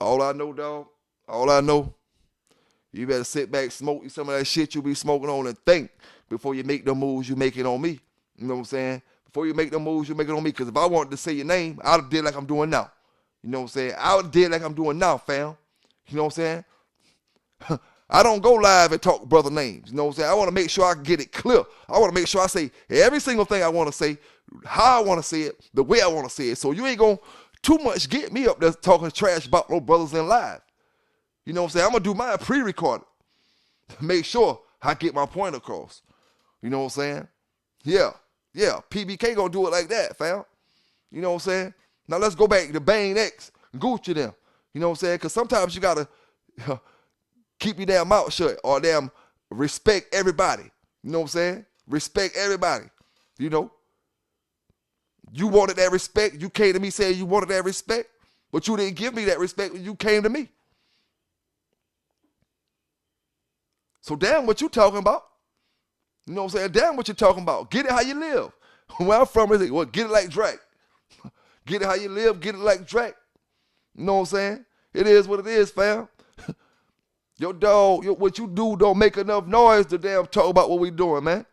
All I know, dog, all I know, you better sit back, smoke some of that shit you be smoking on and think before you make the moves you making on me. You know what I'm saying? Before you make the moves you making on me. Because if I wanted to say your name, I would have did like I'm doing now. You know what I'm saying? I would have did like I'm doing now, fam. You know what I'm saying? I don't go live and talk brother names. You know what I'm saying? I want to make sure I get it clear. I want to make sure I say every single thing I want to say, how I want to say it, the way I want to say it. So you ain't going to too much get me up there talking trash about no brothers in live. You know what I'm saying? I'm going to do mine pre-recorded. Make sure I get my point across. You know what I'm saying? Yeah. PBK going to do it like that, fam. You know what I'm saying? Now let's go back to Bane X, Gucci them. You know what I'm saying? Because sometimes you got to keep your damn mouth shut or damn respect everybody. You know what I'm saying? Respect everybody. You know? You wanted that respect. You came to me saying you wanted that respect, but you didn't give me that respect when you came to me. So damn what you talking about. You know what I'm saying? Damn what you talking about. Get it how you live. Where I'm from is, well, get it like Drake. Get it how you live, get it like Drake. You know what I'm saying? It is what it is, fam. Your dog, what you do don't make enough noise to damn talk about what we doing, man.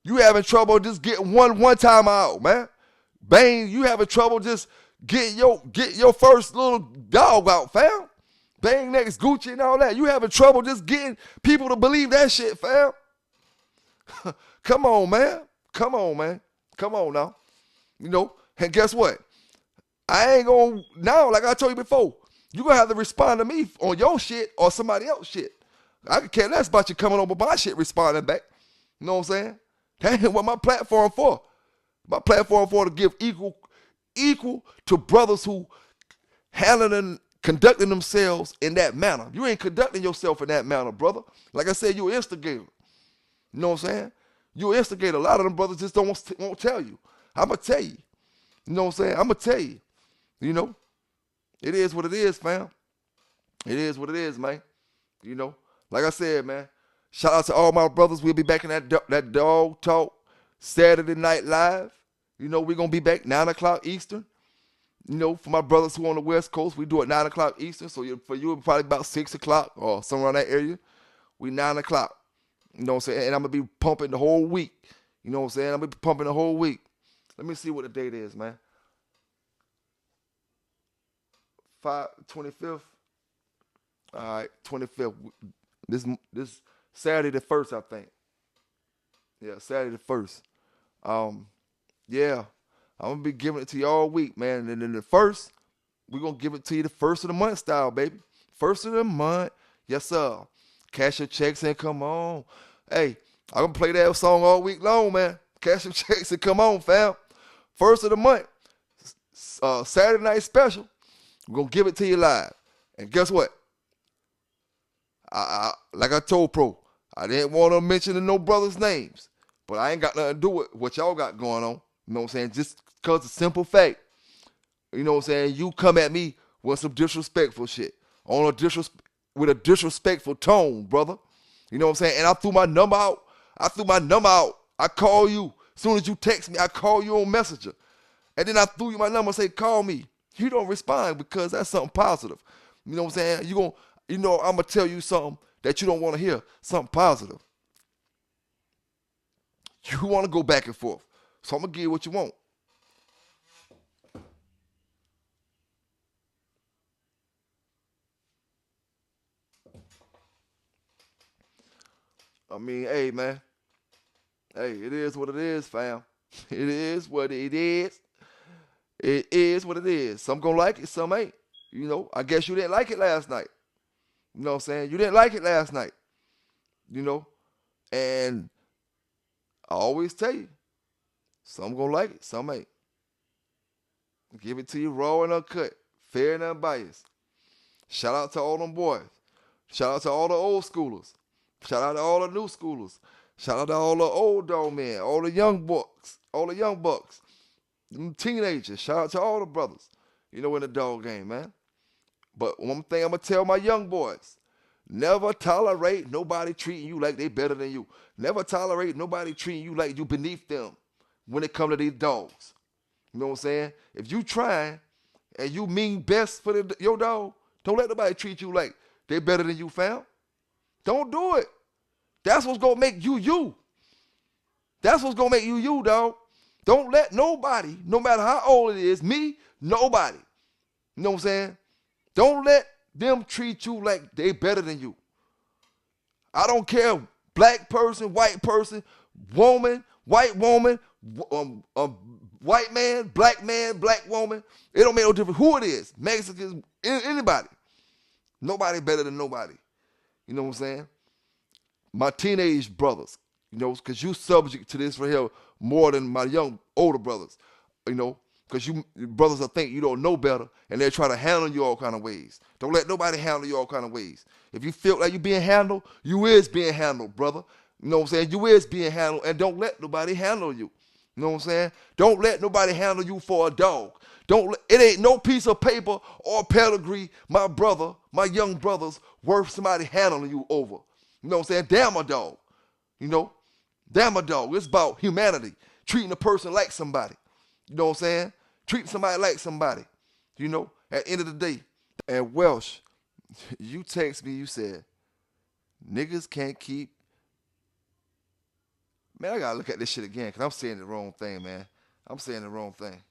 You having trouble just getting one time out, man. Bane, you having trouble just get your first little dog out, fam. Bang next Gucci and all that. You having trouble just getting people to believe that shit, fam. Come on, man. Come on, man. Come on now. You know, and guess what? I ain't gonna, now, like I told you before, you gonna have to respond to me on your shit or somebody else's shit. I could care less about you coming over my shit responding back. You know what I'm saying? That ain't what my platform for. My platform for to give equal to brothers who handling, conducting themselves in that manner. You ain't conducting yourself in that manner, brother. Like I said, you an instigator. You know what I'm saying? You an instigator. A lot of them brothers just won't tell you. I'm going to tell you. You know what I'm saying? I'm going to tell you. You know? It is what it is, fam. It is what it is, man. You know? Like I said, man, shout out to all my brothers. We'll be back in that Dog Talk Saturday Night Live. You know, we're going to be back 9 o'clock Eastern. You know, for my brothers who are on the West Coast, we do it 9 o'clock Eastern. So for you, it's probably about 6 o'clock or somewhere around that area. We 9 o'clock. You know what I'm saying? And I'm going to be pumping the whole week. You know what I'm saying? I'm going to be pumping the whole week. Let me see what the date is, man. 25th. All right, 25th. This Saturday the 1st, I think. Yeah, Saturday the 1st. Yeah, I'm going to be giving it to you all week, man. And then the 1st, we're going to give it to you the 1st of the month style, baby. 1st of the month. Yes, sir. Cash your checks and come on. Hey, I'm going to play that song all week long, man. Cash your checks and come on, fam. First of the month, Saturday night special, we're going to give it to you live. And guess what? Like I told Pro, I didn't want to mention no brothers' names, but I ain't got nothing to do with what y'all got going on. You know what I'm saying? Just because it's simple fact. You know what I'm saying? You come at me with some disrespectful shit. With a disrespectful tone, brother. You know what I'm saying? And I threw my number out. I call you. As soon as you text me, I call you on Messenger. And then I threw you my number and say, call me. You don't respond because that's something positive. You know what I'm saying? I'm going to tell you something that you don't want to hear, something positive. You want to go back and forth. So I'm going to give you what you want. I mean, hey, man. Hey, it is what it is, fam. It is what it is. It is what it is. Some gonna like it, some ain't. You know, I guess you didn't like it last night. You know what I'm saying? You didn't like it last night. You know? And I always tell you, some gonna like it, some ain't. Give it to you raw and uncut, fair and unbiased. Shout out to all them boys. Shout out to all the old schoolers. Shout out to all the new schoolers. Shout out to all the old dog men, all the young bucks, them teenagers. Shout out to all the brothers, in the dog game, man. But one thing I'm going to tell my young boys, never tolerate nobody treating you like they better than you. Never tolerate nobody treating you like you beneath them when it comes to these dogs. You know what I'm saying? If you trying and you mean best for your dog, don't let nobody treat you like they better than you, fam. Don't do it. That's what's going to make you you. That's what's going to make you you, dog. Don't let nobody, no matter how old it is, me, nobody. You know what I'm saying? Don't let them treat you like they better than you. I don't care, black person, white person, woman, white woman, white man, black woman. It don't make no difference who it is. Mexicans, anybody. Nobody better than nobody. You know what I'm saying? My teenage brothers, because you subject to this for here more than my older brothers, because you brothers will think you don't know better, and they're trying to handle you all kind of ways. Don't let nobody handle you all kind of ways. If you feel like you being handled, you is being handled, brother. You know what I'm saying? You is being handled, and don't let nobody handle you. You know what I'm saying? Don't let nobody handle you for a dog. It ain't no piece of paper or pedigree, my young brothers, worth somebody handling you over. You know what I'm saying? Damn a dog. Damn a dog. It's about humanity. Treating a person like somebody. You know what I'm saying? Treating somebody like somebody. At the end of the day. And Welsh, you text me, you said, niggas can't keep. Man, I gotta look at this shit again because I'm saying the wrong thing, man. I'm saying the wrong thing.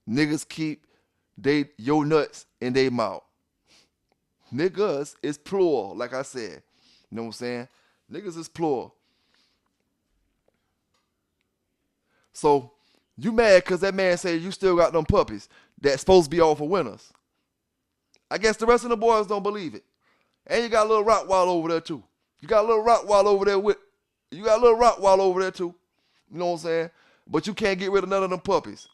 Niggas keep your nuts in their mouth. Niggas is plural, like I said. You know what I'm saying? Niggas is plural. So, you mad because that man said you still got them puppies that's supposed to be all for winners. I guess the rest of the boys don't believe it. And you got a little Rottweiler over there too. You got a little Rottweiler over there too. You know what I'm saying? But you can't get rid of none of them puppies.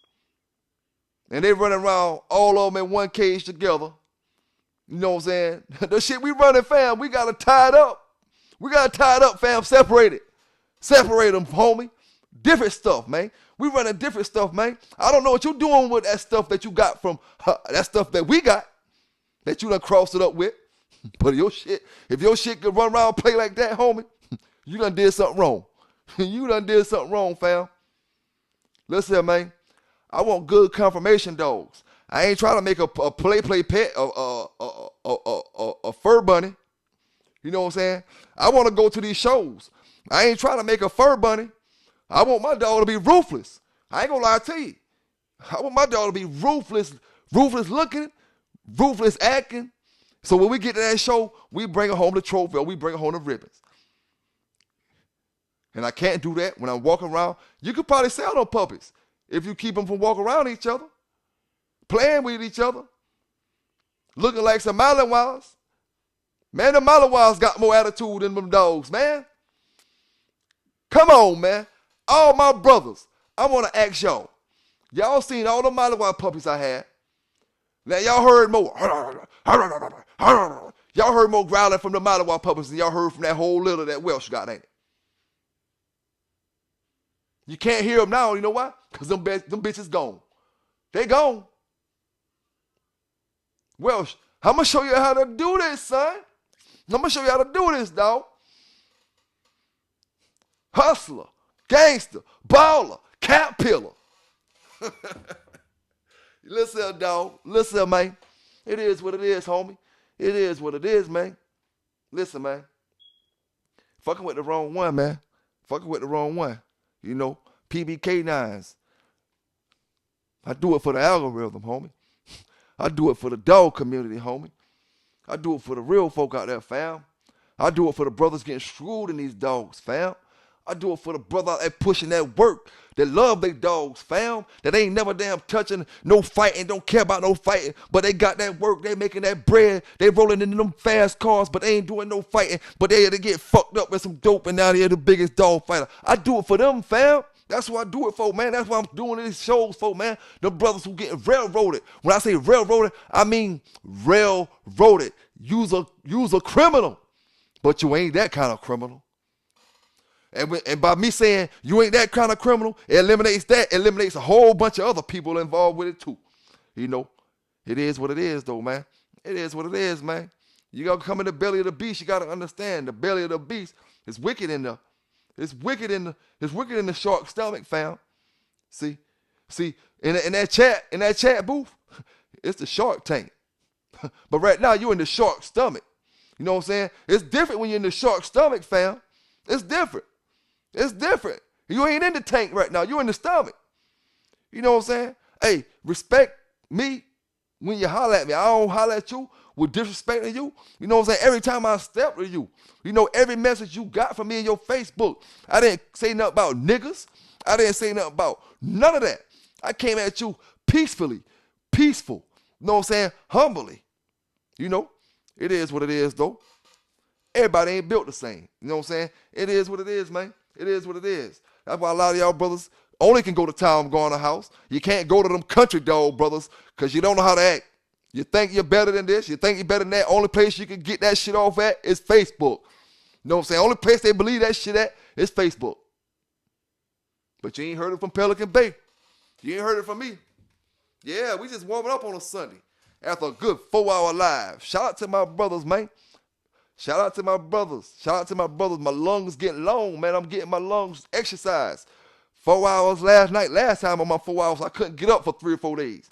And they running around, all of them in one cage together. You know what I'm saying? The shit we running, fam, we got to tie it up. Fam. Separate it. Separate them, homie. Different stuff, man. We running different stuff, man. I don't know what you doing with that stuff that you got from that stuff that we got, that you done crossed it up with. But if your shit could run around and play like that, homie, you done did something wrong. You done did something wrong, fam. Listen, man. I want good confirmation dogs. I ain't trying to make a play pet, a fur bunny. You know what I'm saying? I want to go to these shows. I ain't trying to make a fur bunny. I want my dog to be ruthless. I ain't gonna lie to you. I want my dog to be ruthless looking, ruthless acting. So when we get to that show, we bring home the trophy or we bring home the ribbons. And I can't do that when I'm walking around. You could probably sell them puppies if you keep them from walking around each other, playing with each other, looking like some Malinois. Man, the Malawites got more attitude than them dogs, man. Come on, man. All my brothers, I want to ask y'all. Y'all seen all the Malawi puppies I had. Now, y'all heard more. Y'all heard more growling from the Malawi puppies than y'all heard from that whole litter that Welsh got, ain't it? You can't hear them now. You know why? Because them bitches gone. They gone. Welsh, I'm going to show you how to do this, son. I'm going to show you how to do this, dog. Hustler, gangster, baller, cat pillar. Listen, dog. Listen, man. It is what it is, homie. It is what it is, man. Listen, man. Fucking with the wrong one, man. Fucking with the wrong one. You know, PBK9s. I do it for the algorithm, homie. I do it for the dog community, homie. I do it for the real folk out there, fam. I do it for the brothers getting screwed in these dogs, fam. I do it for the brother out there pushing that work, that love their dogs, fam, that ain't never damn touching, no fighting, don't care about no fighting, but they got that work, they making that bread, they rolling in them fast cars, but they ain't doing no fighting, but they get fucked up with some dope and now they're the biggest dog fighter. I do it for them, fam. That's what I do it for, man. That's what I'm doing these shows for, man. The brothers who getting railroaded. When I say railroaded, I mean railroaded. You's a criminal, but you ain't that kind of criminal. And by me saying you ain't that kind of criminal, it eliminates a whole bunch of other people involved with it too. You know, it is what it is though, man. It is what it is, man. You gotta come in the belly of the beast. You gotta understand the belly of the beast is wicked in the. It's wicked in the shark stomach, fam. See, in that chat booth, it's the shark tank. But right now you in the shark stomach. You know what I'm saying? It's different when you're in the shark stomach, fam. It's different. It's different. You ain't in the tank right now. You in the stomach. You know what I'm saying? Hey, respect me when you holler at me. I don't holler at you with disrespecting you. You know what I'm saying? Every time I step to you, you know, every message you got from me in your Facebook, I didn't say nothing about niggas. I didn't say nothing about none of that. I came at you peacefully, peaceful. You know what I'm saying? Humbly. You know, it is what it is, though. Everybody ain't built the same. You know what I'm saying? It is what it is, man. It is what it is. That's why a lot of y'all brothers only can go to town, go in the house. You can't go to them country dog brothers because you don't know how to act. You think you're better than this. You think you're better than that. Only place you can get that shit off at is Facebook. You know what I'm saying? Only place they believe that shit at is Facebook. But you ain't heard it from Pelican Bay. You ain't heard it from me. Yeah, we just warming up on a Sunday after a good 4-hour live. Shout out to my brothers, man. Shout out to my brothers. Shout out to my brothers. My lungs getting long, man. I'm getting my lungs exercised. 4 hours last night. Last time on my 4 hours, I couldn't get up for 3 or 4 days.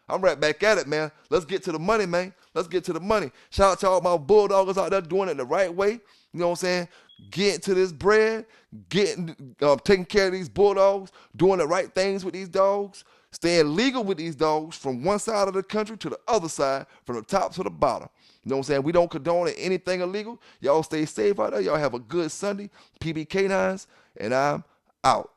I'm right back at it, man. Let's get to the money, man. Let's get to the money. Shout out to all my bulldoggers out there doing it the right way. You know what I'm saying? Getting to this bread, taking care of these bulldogs, doing the right things with these dogs, staying legal with these dogs from one side of the country to the other side, from the top to the bottom. You know what I'm saying? We don't condone anything illegal. Y'all stay safe out there. Y'all have a good Sunday. PBK9s, and I'm out.